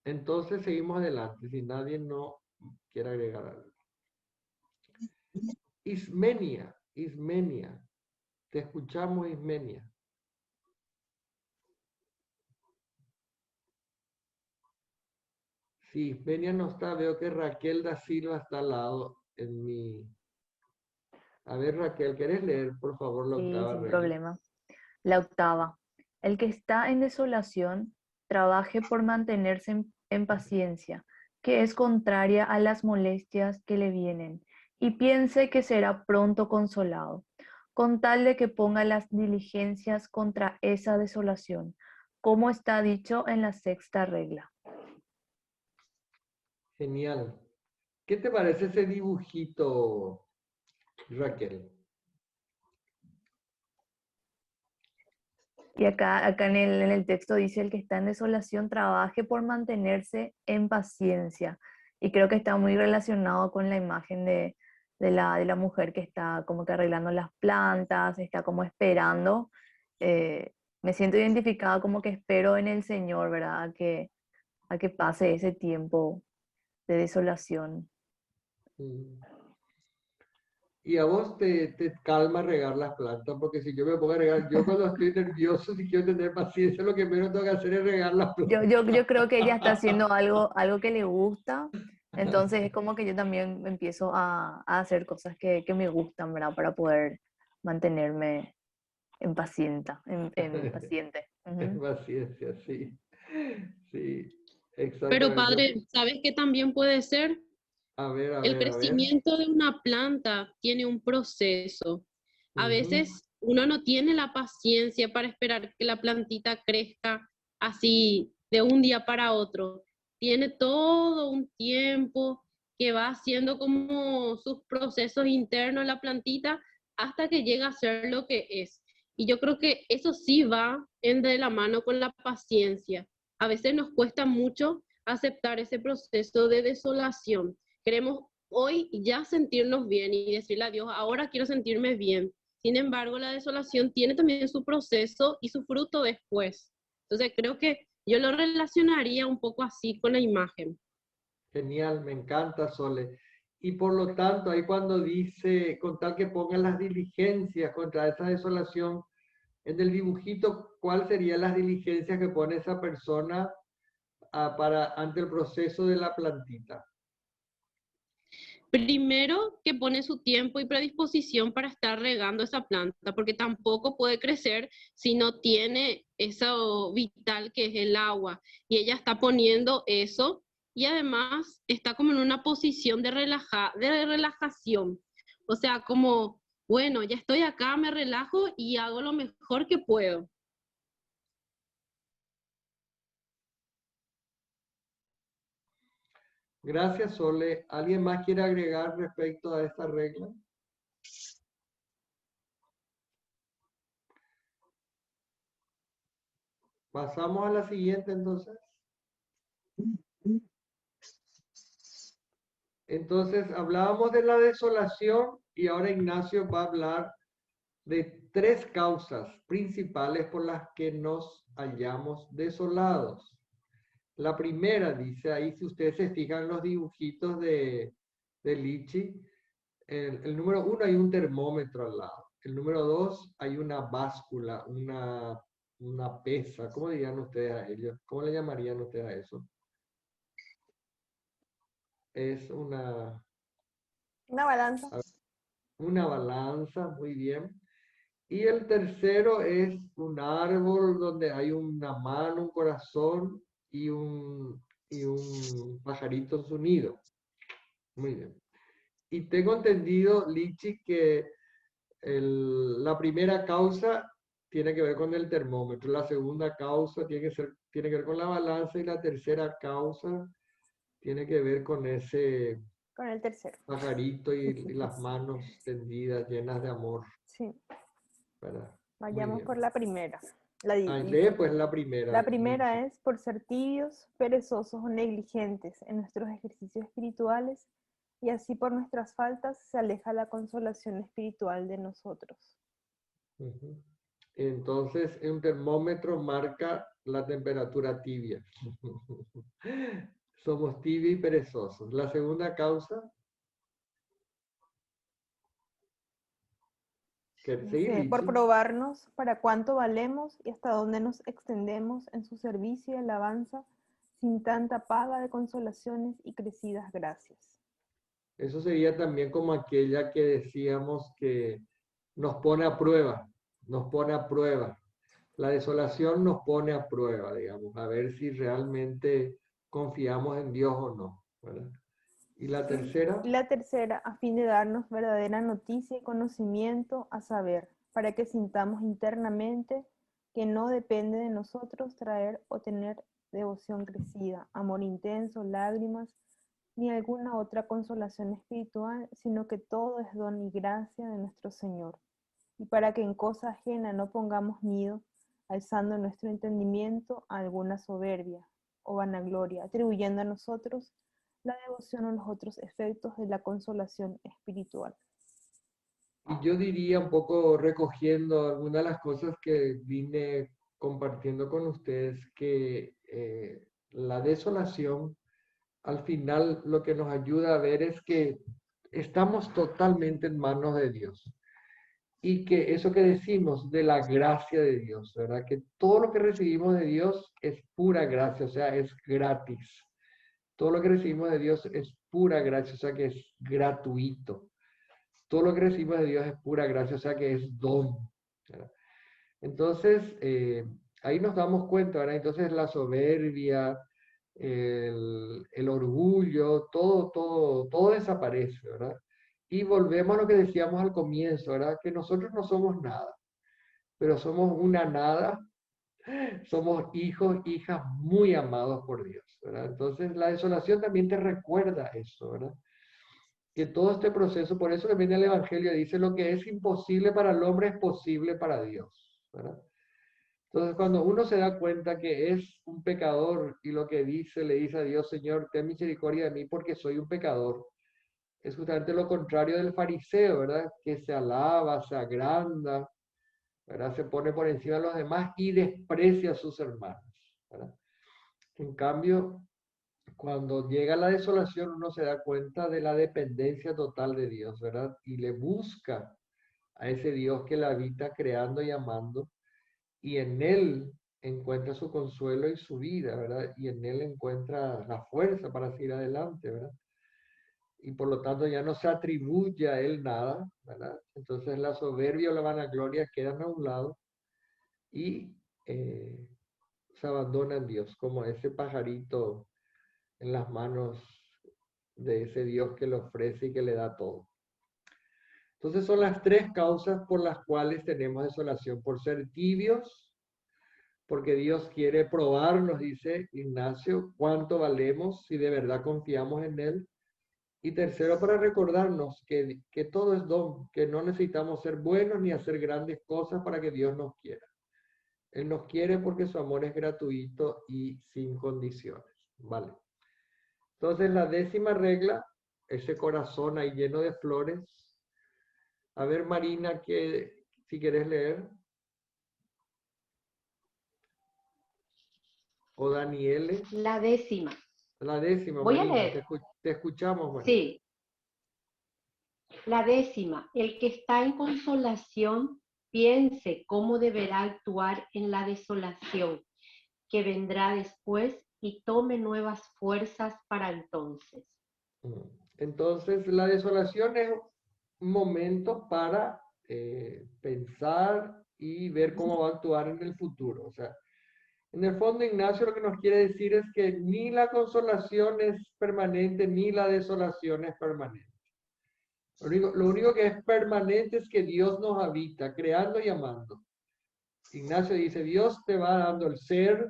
Entonces seguimos adelante, si nadie no quiere agregar algo. Ismenia, te escuchamos, Ismenia. Sí, Ismenia no está, veo que Raquel da Silva está al lado en mi... A ver, Raquel, ¿querés leer, por favor, la octava sin regla? problema. La octava. El que está en desolación, trabaje por mantenerse en paciencia, que es contraria a las molestias que le vienen, y piense que será pronto consolado, con tal de que ponga las diligencias contra esa desolación, como está dicho en la sexta regla. Genial. ¿Qué te parece ese dibujito, Raquel? Y acá en el texto dice, el que está en desolación trabaje por mantenerse en paciencia. Y creo que está muy relacionado con la imagen de la mujer que está como que arreglando las plantas, está como esperando. Me siento identificada como que espero en el Señor, ¿verdad? A que pase ese tiempo de desolación. Y a vos te calma regar las plantas, porque si yo me pongo a regar, yo cuando estoy nervioso, si quiero tener paciencia, lo que menos tengo que hacer es regar las plantas. Yo creo que ella está haciendo algo que le gusta, entonces es como que yo también empiezo a hacer cosas que me gustan, ¿verdad? Para poder mantenerme en paciente. En paciencia, sí. Sí, Pero exactamente. padre, ¿sabes qué también puede ser? A ver, a El ver, a ver. crecimiento de una planta tiene un proceso. A veces uno no tiene la paciencia para esperar que la plantita crezca así de un día para otro. Tiene todo un tiempo que va haciendo como sus procesos internos la plantita hasta que llega a ser lo que es. Y yo creo que eso sí va de la mano con la paciencia. A veces nos cuesta mucho aceptar ese proceso de desolación. Queremos hoy ya sentirnos bien y decirle a Dios, ahora quiero sentirme bien. Sin embargo, la desolación tiene también su proceso y su fruto después. Entonces creo que yo lo relacionaría un poco así con la imagen. Genial, me encanta, Sole. Y por lo tanto, ahí cuando dice, con tal que pongan las diligencias contra esa desolación, en el dibujito, ¿cuál serían las diligencias que pone esa persona ante el proceso de la plantita? Primero, que pone su tiempo y predisposición para estar regando esa planta, porque tampoco puede crecer si no tiene eso vital que es el agua. Y ella está poniendo eso y además está como en una posición de relajación. O sea, como, bueno, ya estoy acá, me relajo y hago lo mejor que puedo. Gracias, Sole. ¿Alguien más quiere agregar respecto a esta regla? Pasamos a la siguiente, entonces. Entonces, hablábamos de la desolación y ahora Ignacio va a hablar de 3 causas principales por las que nos hallamos desolados. La primera, dice ahí, si ustedes se fijan en los dibujitos de Lichi, el número 1 hay un termómetro al lado. El número 2 hay una báscula, una pesa. ¿Cómo dirían ustedes a ello? ¿Cómo le llamarían ustedes a eso? Es una balanza. Una balanza, muy bien. Y el tercero es un árbol donde hay una mano, un corazón y un pajarito en su nido. Muy bien. Y tengo entendido, Lichi, que la primera causa tiene que ver con el termómetro, la segunda causa tiene que ver con la balanza y la tercera causa tiene que ver con ese Con el tercero. pajarito y las manos tendidas, llenas de amor. Sí. ¿Verdad? Vayamos por la primera. Lee pues la primera. La primera es por ser tibios, perezosos o negligentes en nuestros ejercicios espirituales y así por nuestras faltas se aleja la consolación espiritual de nosotros. Entonces, un termómetro marca la temperatura tibia. Somos tibios y perezosos. La segunda causa. Dice, por probarnos para cuánto valemos y hasta dónde nos extendemos en su servicio y alabanza sin tanta paga de consolaciones y crecidas gracias. Eso sería también como aquella que decíamos que nos pone a prueba, nos pone a prueba. La desolación nos pone a prueba, digamos, a ver si realmente confiamos en Dios o no, ¿verdad? ¿Y la tercera? La tercera, a fin de darnos verdadera noticia y conocimiento a saber, para que sintamos internamente que no depende de nosotros traer o tener devoción crecida, amor intenso, lágrimas, ni alguna otra consolación espiritual, sino que todo es don y gracia de nuestro Señor, y para que en cosa ajena no pongamos nido, alzando nuestro entendimiento a alguna soberbia o vanagloria, atribuyendo a nosotros la devoción a los otros efectos de la consolación espiritual. Y yo diría, un poco recogiendo algunas de las cosas que vine compartiendo con ustedes, que la desolación, al final lo que nos ayuda a ver es que estamos totalmente en manos de Dios. Y que eso que decimos de la gracia de Dios, ¿verdad? Que todo lo que recibimos de Dios es pura gracia, o sea, es gratis. Todo lo que recibimos de Dios es pura gracia, o sea, que es gratuito. Todo lo que recibimos de Dios es pura gracia, o sea, que es don, ¿verdad? Entonces, ahí nos damos cuenta, ¿verdad? Entonces la soberbia, el orgullo, todo desaparece, ¿verdad? Y volvemos a lo que decíamos al comienzo, ¿verdad? Que nosotros no somos nada, pero somos una nada, somos hijos, hijas muy amados por Dios, ¿verdad? Entonces la desolación también te recuerda eso, ¿verdad? Que todo este proceso, por eso también el Evangelio dice, lo que es imposible para el hombre es posible para Dios, ¿verdad? Entonces cuando uno se da cuenta que es un pecador y lo que dice, le dice a Dios, Señor, ten misericordia de mí porque soy un pecador, es justamente lo contrario del fariseo, ¿verdad? Que se alaba, se agranda, ¿verdad? Se pone por encima de los demás y desprecia a sus hermanos, ¿verdad? En cambio, cuando llega la desolación, uno se da cuenta de la dependencia total de Dios, ¿verdad? Y le busca a ese Dios que la habita creando y amando, y en Él encuentra su consuelo y su vida, ¿verdad? Y en Él encuentra la fuerza para seguir adelante, ¿verdad? Y por lo tanto ya no se atribuye a él nada, ¿verdad? Entonces la soberbia o la vanagloria quedan a un lado y se abandona en Dios, como ese pajarito en las manos de ese Dios que le ofrece y que le da todo. Entonces son las tres causas por las cuales tenemos desolación: por ser tibios, porque Dios quiere probarnos, dice Ignacio, cuánto valemos si de verdad confiamos en Él. Y tercero, para recordarnos que todo es don, que no necesitamos ser buenos ni hacer grandes cosas para que Dios nos quiera. Él nos quiere porque su amor es gratuito y sin condiciones. ¿Vale? Entonces, la 10ª regla, ese corazón ahí lleno de flores. A ver, Marina, que si quieres leer. O Daniele. La 10ª. La 10ª, Voy Marina. a leer. Te escuchamos, Marina. Sí. La 10ª. El que está en consolación piense cómo deberá actuar en la desolación que vendrá después y tome nuevas fuerzas para entonces. Entonces, la desolación es un momento para pensar y ver cómo va a actuar en el futuro. O sea, en el fondo, Ignacio lo que nos quiere decir es que ni la consolación es permanente, ni la desolación es permanente. Lo único que es permanente es que Dios nos habita, creando y amando. Ignacio dice, Dios te va dando el ser,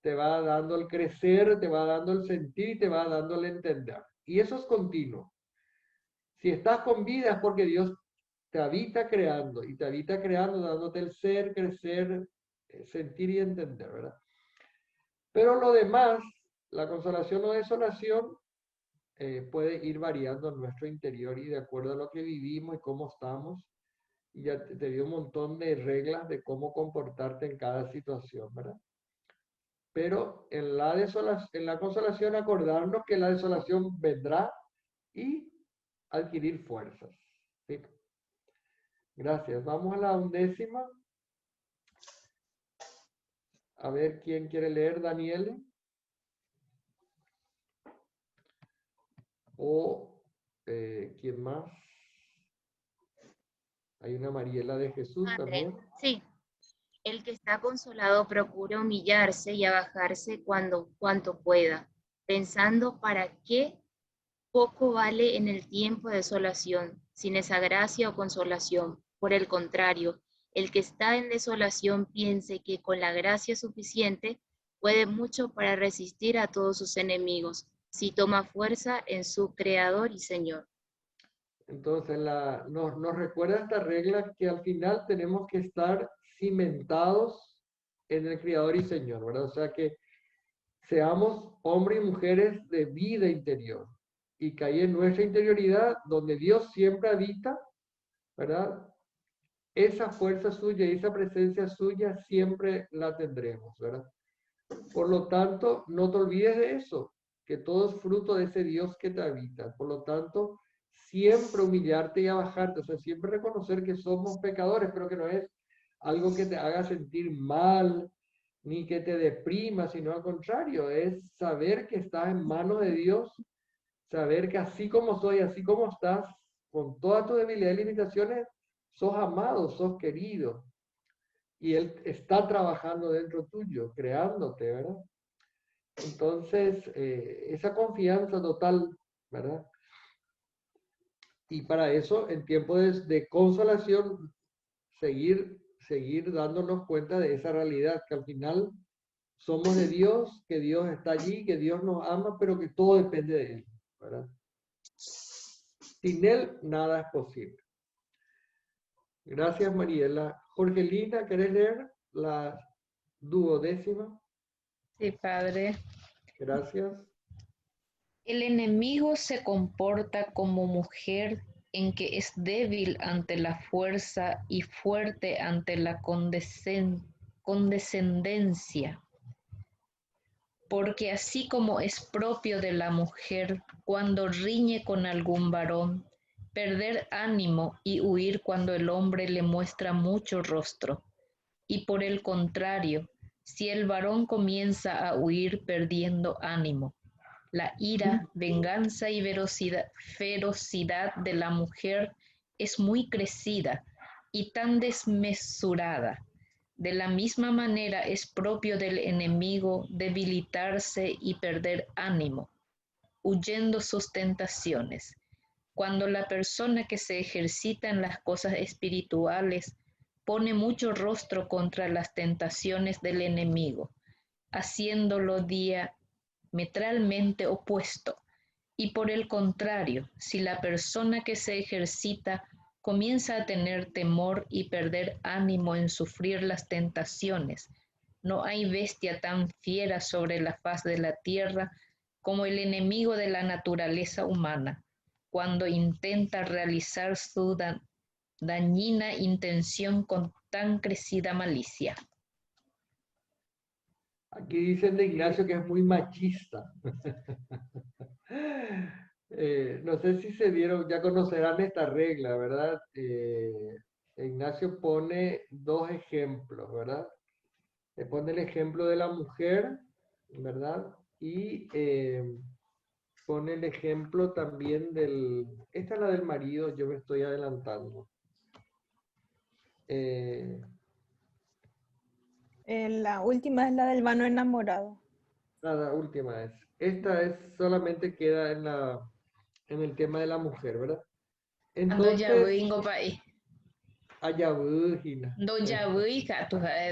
te va dando el crecer, te va dando el sentir, te va dando el entender. Y eso es continuo. Si estás con vida es porque Dios te habita creando, y te habita creando dándote el ser, crecer, sentir y entender, ¿verdad? Pero lo demás, la consolación o desolación, puede ir variando en nuestro interior y de acuerdo a lo que vivimos y cómo estamos. Y ya te dio un montón de reglas de cómo comportarte en cada situación, ¿verdad? Pero en la consolación acordarnos que la desolación vendrá y adquirir fuerzas. ¿Sí? Gracias. Vamos a la 11ª. A ver, ¿quién quiere leer? Daniele. O, ¿quién más? Hay una Mariela de Jesús también. Sí. El que está consolado procura humillarse y abajarse cuanto pueda, pensando para qué poco vale en el tiempo de desolación, sin esa gracia o consolación. Por el contrario, el que está en desolación piense que con la gracia suficiente puede mucho para resistir a todos sus enemigos, si toma fuerza en su Creador y Señor. Entonces nos recuerda esta regla que al final tenemos que estar cimentados en el Creador y Señor, ¿verdad? O sea que seamos hombres y mujeres de vida interior y que ahí en nuestra interioridad, donde Dios siempre habita, ¿verdad? Esa fuerza suya y esa presencia suya siempre la tendremos, ¿verdad? Por lo tanto, no te olvides de eso, que todo es fruto de ese Dios que te habita. Por lo tanto, siempre humillarte y abajarte, o sea, siempre reconocer que somos pecadores, pero que no es algo que te haga sentir mal, ni que te deprima, sino al contrario, es saber que estás en manos de Dios, saber que así como soy, así como estás, con todas tus debilidades y limitaciones, sos amado, sos querido. Y Él está trabajando dentro tuyo, creándote, ¿verdad? Entonces, esa confianza total, ¿verdad? Y para eso, en tiempo de consolación, seguir dándonos cuenta de esa realidad, que al final somos de Dios, que Dios está allí, que Dios nos ama, pero que todo depende de Él, ¿verdad? Sin Él, nada es posible. Gracias, Mariela. Jorgelina, ¿querés leer la 12ª? Sí, padre. Gracias. El enemigo se comporta como mujer en que es débil ante la fuerza y fuerte ante la condescendencia. Porque así como es propio de la mujer cuando riñe con algún varón, perder ánimo y huir cuando el hombre le muestra mucho rostro. Y por el contrario, si el varón comienza a huir perdiendo ánimo, la ira, venganza y ferocidad de la mujer es muy crecida y tan desmesurada. De la misma manera es propio del enemigo debilitarse y perder ánimo, huyendo sus tentaciones. Cuando la persona que se ejercita en las cosas espirituales pone mucho rostro contra las tentaciones del enemigo, haciéndolo diametralmente opuesto. Y por el contrario, si la persona que se ejercita comienza a tener temor y perder ánimo en sufrir las tentaciones, no hay bestia tan fiera sobre la faz de la tierra como el enemigo de la naturaleza humana, cuando intenta realizar su dañina intención con tan crecida malicia. Aquí dicen de Ignacio que es muy machista. No sé si se dieron, ya conocerán esta regla, ¿verdad? Ignacio pone dos ejemplos, ¿verdad? Le pone el ejemplo de la mujer, ¿verdad? Y pone el ejemplo también esta es la del marido, yo me estoy adelantando. La última es la del vano enamorado. La última es. Esta es solamente queda en el tema de la mujer, ¿verdad? Entonces, allá Virginia.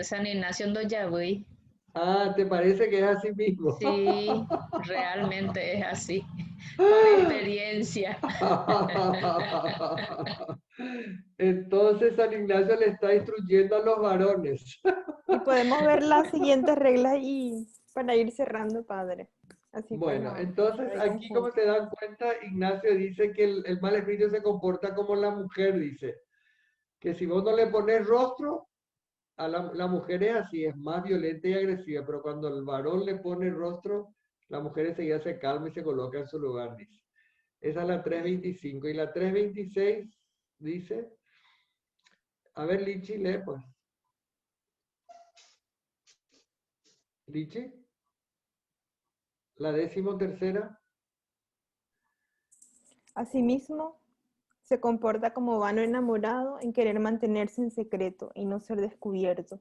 San Ignacio Doyabui. Ah, ¿te parece que es así mismo? Sí, realmente es así, por experiencia. Entonces San Ignacio le está instruyendo a los varones. Y podemos ver las siguientes reglas y para ir cerrando, padre. Así bueno, entonces aquí como se dan cuenta, Ignacio dice que el mal espíritu se comporta como la mujer, dice. Que si vos no le pones rostro, a la mujer es así, es más violenta y agresiva, pero cuando el varón le pone rostro, la mujer enseguida se calma y se coloca en su lugar, dice. Esa es la 325. Y la 326 dice, a ver, Lichi, lee pues. Lichi, la 13ª. Asimismo, se comporta como vano enamorado en querer mantenerse en secreto y no ser descubierto,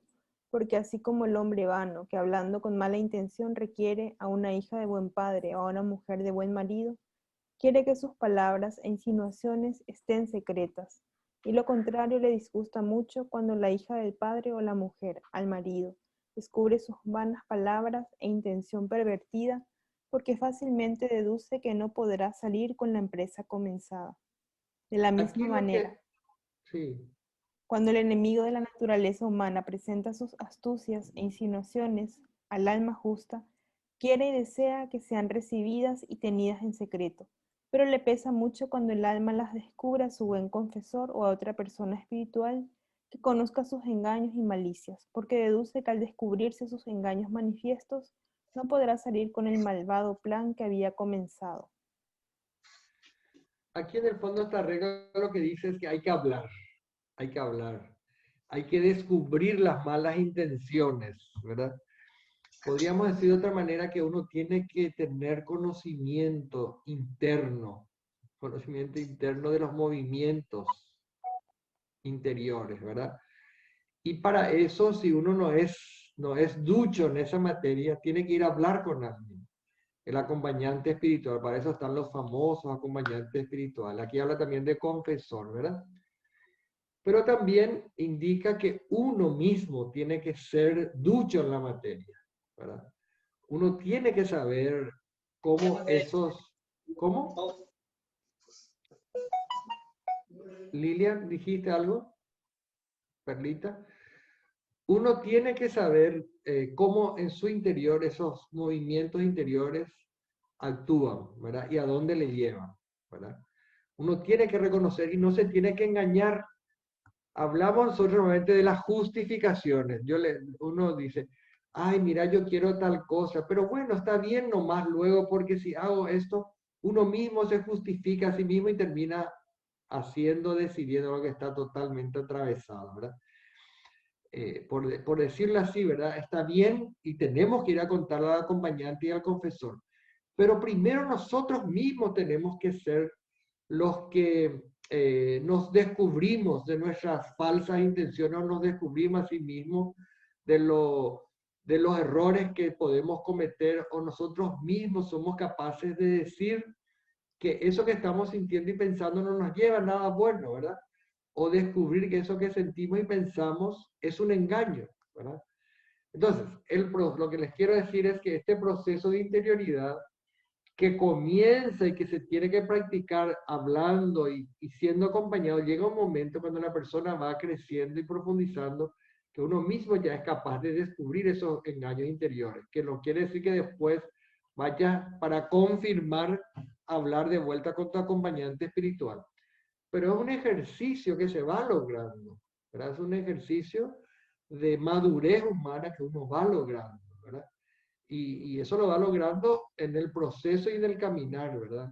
porque así como el hombre vano, que hablando con mala intención requiere a una hija de buen padre o a una mujer de buen marido, quiere que sus palabras e insinuaciones estén secretas, y lo contrario le disgusta mucho cuando la hija del padre o la mujer, al marido, descubre sus vanas palabras e intención pervertida, porque fácilmente deduce que no podrá salir con la empresa comenzada. De la misma manera, cuando el enemigo de la naturaleza humana presenta sus astucias e insinuaciones al alma justa, quiere y desea que sean recibidas y tenidas en secreto, pero le pesa mucho cuando el alma las descubre a su buen confesor o a otra persona espiritual que conozca sus engaños y malicias, porque deduce que al descubrirse sus engaños manifiestos, no podrá salir con el malvado plan que había comenzado. Aquí en el fondo esta regla lo que dice es que hay que hablar, hay que hablar, hay que descubrir las malas intenciones, ¿verdad? Podríamos decir de otra manera que uno tiene que tener conocimiento interno de los movimientos interiores, ¿verdad? Y para eso, si uno no es ducho en esa materia, tiene que ir a hablar con alguien, el acompañante espiritual. Para eso están los famosos acompañantes espirituales. Aquí habla también de confesor, ¿verdad? Pero también indica que uno mismo tiene que ser ducho en la materia, ¿verdad? Uno tiene que saber cómo esos... ¿Cómo? Lilian, ¿dijiste algo? Perlita. Uno tiene que saber cómo en su interior esos movimientos interiores actúan, ¿verdad? Y a dónde le llevan, ¿verdad? Uno tiene que reconocer y no se tiene que engañar. Hablamos nosotros normalmente de las justificaciones. Uno dice, ay, mira, yo quiero tal cosa, pero bueno, está bien nomás luego, porque si hago esto, uno mismo se justifica a sí mismo y termina decidiendo lo que está totalmente atravesado, ¿verdad? Por decirlo así, ¿verdad? Está bien y tenemos que ir a contarle al acompañante y al confesor. Pero primero nosotros mismos tenemos que ser los que nos descubrimos de nuestras falsas intenciones, o nos descubrimos a sí mismos de los errores que podemos cometer, o nosotros mismos somos capaces de decir que eso que estamos sintiendo y pensando no nos lleva a nada bueno, ¿verdad? O descubrir que eso que sentimos y pensamos es un engaño, ¿verdad? Entonces, lo que les quiero decir es que este proceso de interioridad que comienza y que se tiene que practicar hablando y siendo acompañado, llega un momento cuando la persona va creciendo y profundizando, que uno mismo ya es capaz de descubrir esos engaños interiores, que no quiere decir que después vaya para confirmar, hablar de vuelta con tu acompañante espiritual. Pero es un ejercicio que se va logrando, ¿verdad? Es un ejercicio de madurez humana que uno va logrando, ¿verdad? Y eso lo va logrando en el proceso y en el caminar, ¿verdad?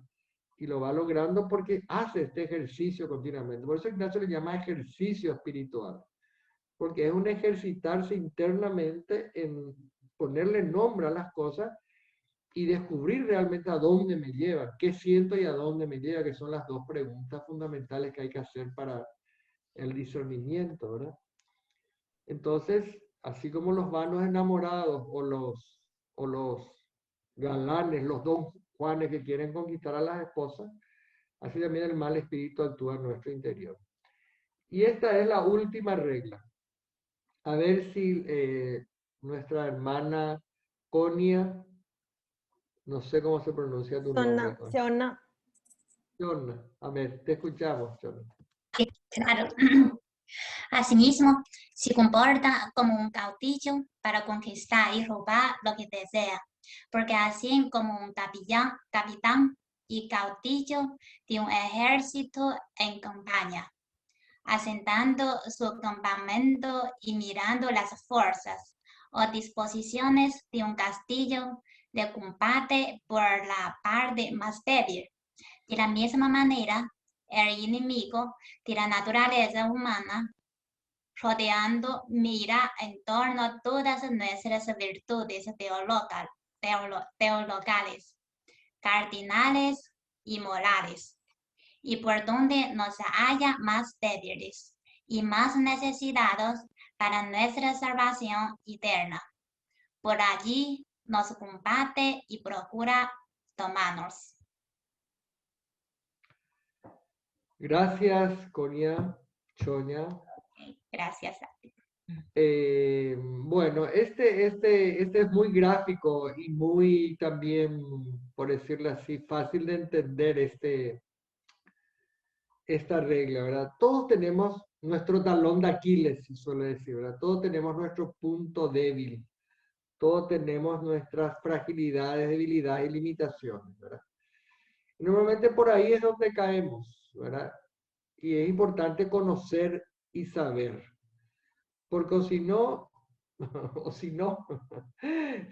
Y lo va logrando porque hace este ejercicio continuamente. Por eso Ignacio le llama ejercicio espiritual, porque es un ejercitarse internamente en ponerle nombre a las cosas y descubrir realmente a dónde me lleva, qué siento y a dónde me lleva, que son las dos preguntas fundamentales que hay que hacer para el discernimiento, ¿verdad? Entonces, así como los vanos enamorados o los galanes, los don Juanes que quieren conquistar a las esposas, así también el mal espíritu actúa en nuestro interior. Y esta es la última regla. A ver si nuestra hermana Conia, no sé cómo se pronuncia tu nombre. Shona. Shona, a ver, te escuchamos, Shona. Claro. Asimismo, se comporta como un caudillo para conquistar y robar lo que desea, porque así como un capitán y caudillo de un ejército en campaña, asentando su campamento y mirando las fuerzas o disposiciones de un castillo de combate por la parte más débil. De la misma manera, el enemigo de la naturaleza humana, rodeando, mira en torno a todas nuestras virtudes teologales, cardinales y morales, y por donde nos haya más débiles y más necesitados para nuestra salvación eterna. Por allí nos combate y procura tomarnos. Gracias, Conia, Choña. Gracias a ti. Bueno, este es muy gráfico y muy también, por decirlo así, fácil de entender esta regla, ¿verdad? Todos tenemos nuestro talón de Aquiles, si suele decir, ¿verdad? Todos tenemos nuestro punto débil. Todos tenemos nuestras fragilidades, debilidades y limitaciones, ¿verdad? Y normalmente por ahí es donde caemos, ¿verdad? Y es importante conocer y saber. Porque si no, o si no,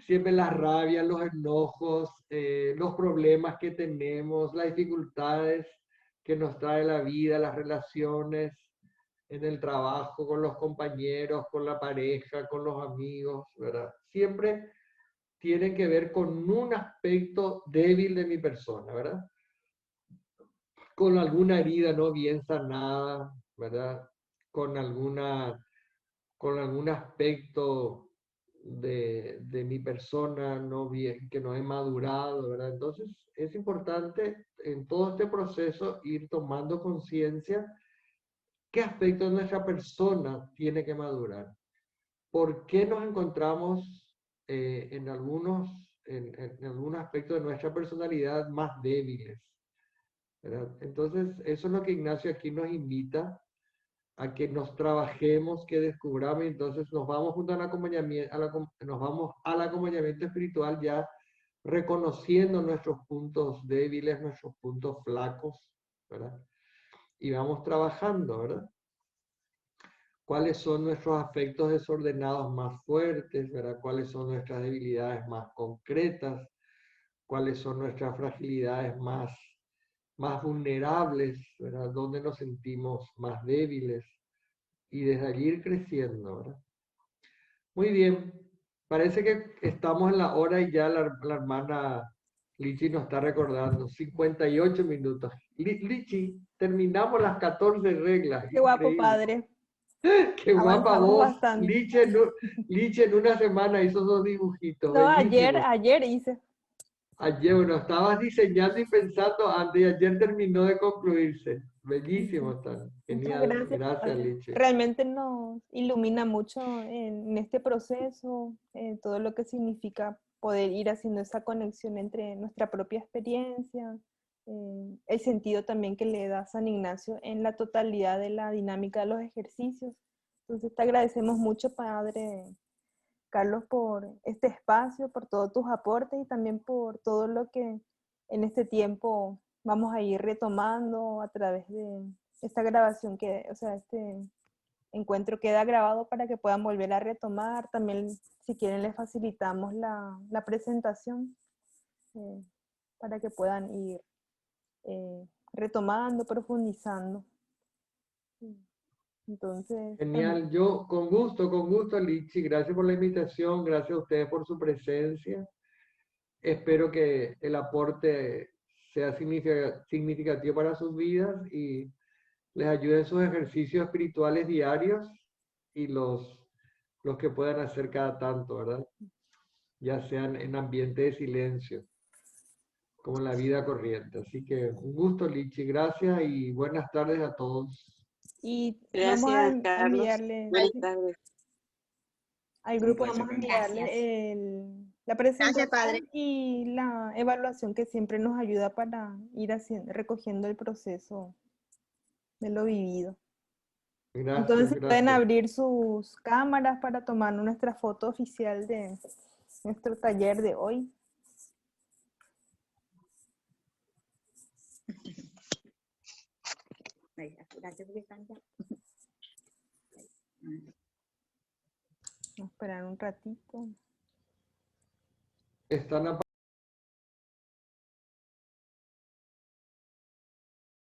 siempre la rabia, los enojos, los problemas que tenemos, las dificultades que nos trae la vida, las relaciones en el trabajo, con los compañeros, con la pareja, con los amigos, ¿verdad? Siempre tiene que ver con un aspecto débil de mi persona, ¿verdad? Con alguna herida no bien sanada, ¿verdad? Con algún aspecto de mi persona no bien, que no he madurado, ¿verdad? Entonces es importante en todo este proceso ir tomando conciencia qué aspecto de nuestra persona tiene que madurar. ¿Por qué nos encontramos en algunos aspectos de nuestra personalidad más débiles? ¿Verdad? Entonces, eso es lo que Ignacio aquí nos invita a que nos trabajemos, que descubramos, y entonces nos vamos junto al acompañamiento, nos vamos al acompañamiento espiritual ya reconociendo nuestros puntos débiles, nuestros puntos flacos, ¿verdad? Y vamos trabajando, ¿verdad? ¿Cuáles son nuestros afectos desordenados más fuertes, ¿verdad? ¿Cuáles son nuestras debilidades más concretas? ¿Cuáles son nuestras fragilidades más vulnerables, ¿verdad? ¿Dónde nos sentimos más débiles? Y desde allí ir creciendo, ¿verdad? Muy bien. Parece que estamos en la hora y ya la hermana Lichi nos está recordando. 58 minutos. Lichi, terminamos las 14 reglas. Qué guapo, Increíble. padre. Qué guapa Avanzamos vos. bastante. Lichi en una semana hizo 2 dibujitos. No, Bellísimos. ayer hice. Ayer, bueno, estabas diseñando y pensando antes y ayer terminó de concluirse. Bellísimo están. Muchas Genial. gracias, Gracias, padre. Lichi. Realmente nos ilumina mucho en este proceso, todo lo que significa poder ir haciendo esa conexión entre nuestra propia experiencia, el sentido también que le da San Ignacio en la totalidad de la dinámica de los ejercicios. Entonces te agradecemos mucho, Padre Carlos, por este espacio, por todos tus aportes y también por todo lo que en este tiempo vamos a ir retomando a través de esta grabación este encuentro queda grabado para que puedan volver a retomar. También, si quieren, les facilitamos la presentación para que puedan ir retomando, profundizando. Entonces, Genial, yo con gusto, Lichi, gracias por la invitación, gracias a ustedes por su presencia. Espero que el aporte sea significativo para sus vidas y les ayude en sus ejercicios espirituales diarios y los que puedan hacer cada tanto, ¿verdad? Ya sean en ambiente de silencio, como en la vida corriente. Así que un gusto, Lichi, gracias y buenas tardes a todos. y Gracias, vamos a Carlos. enviarle Buenas tardes. al grupo, Muchas vamos a gracias. enviarle la presentación Padre. y la evaluación que siempre nos ayuda para ir recogiendo el proceso de lo vivido. Gracias, Entonces pueden gracias. abrir sus cámaras para tomar nuestra foto oficial de nuestro taller de hoy. Gracias por estar ya. Vamos a esperar un ratito. Están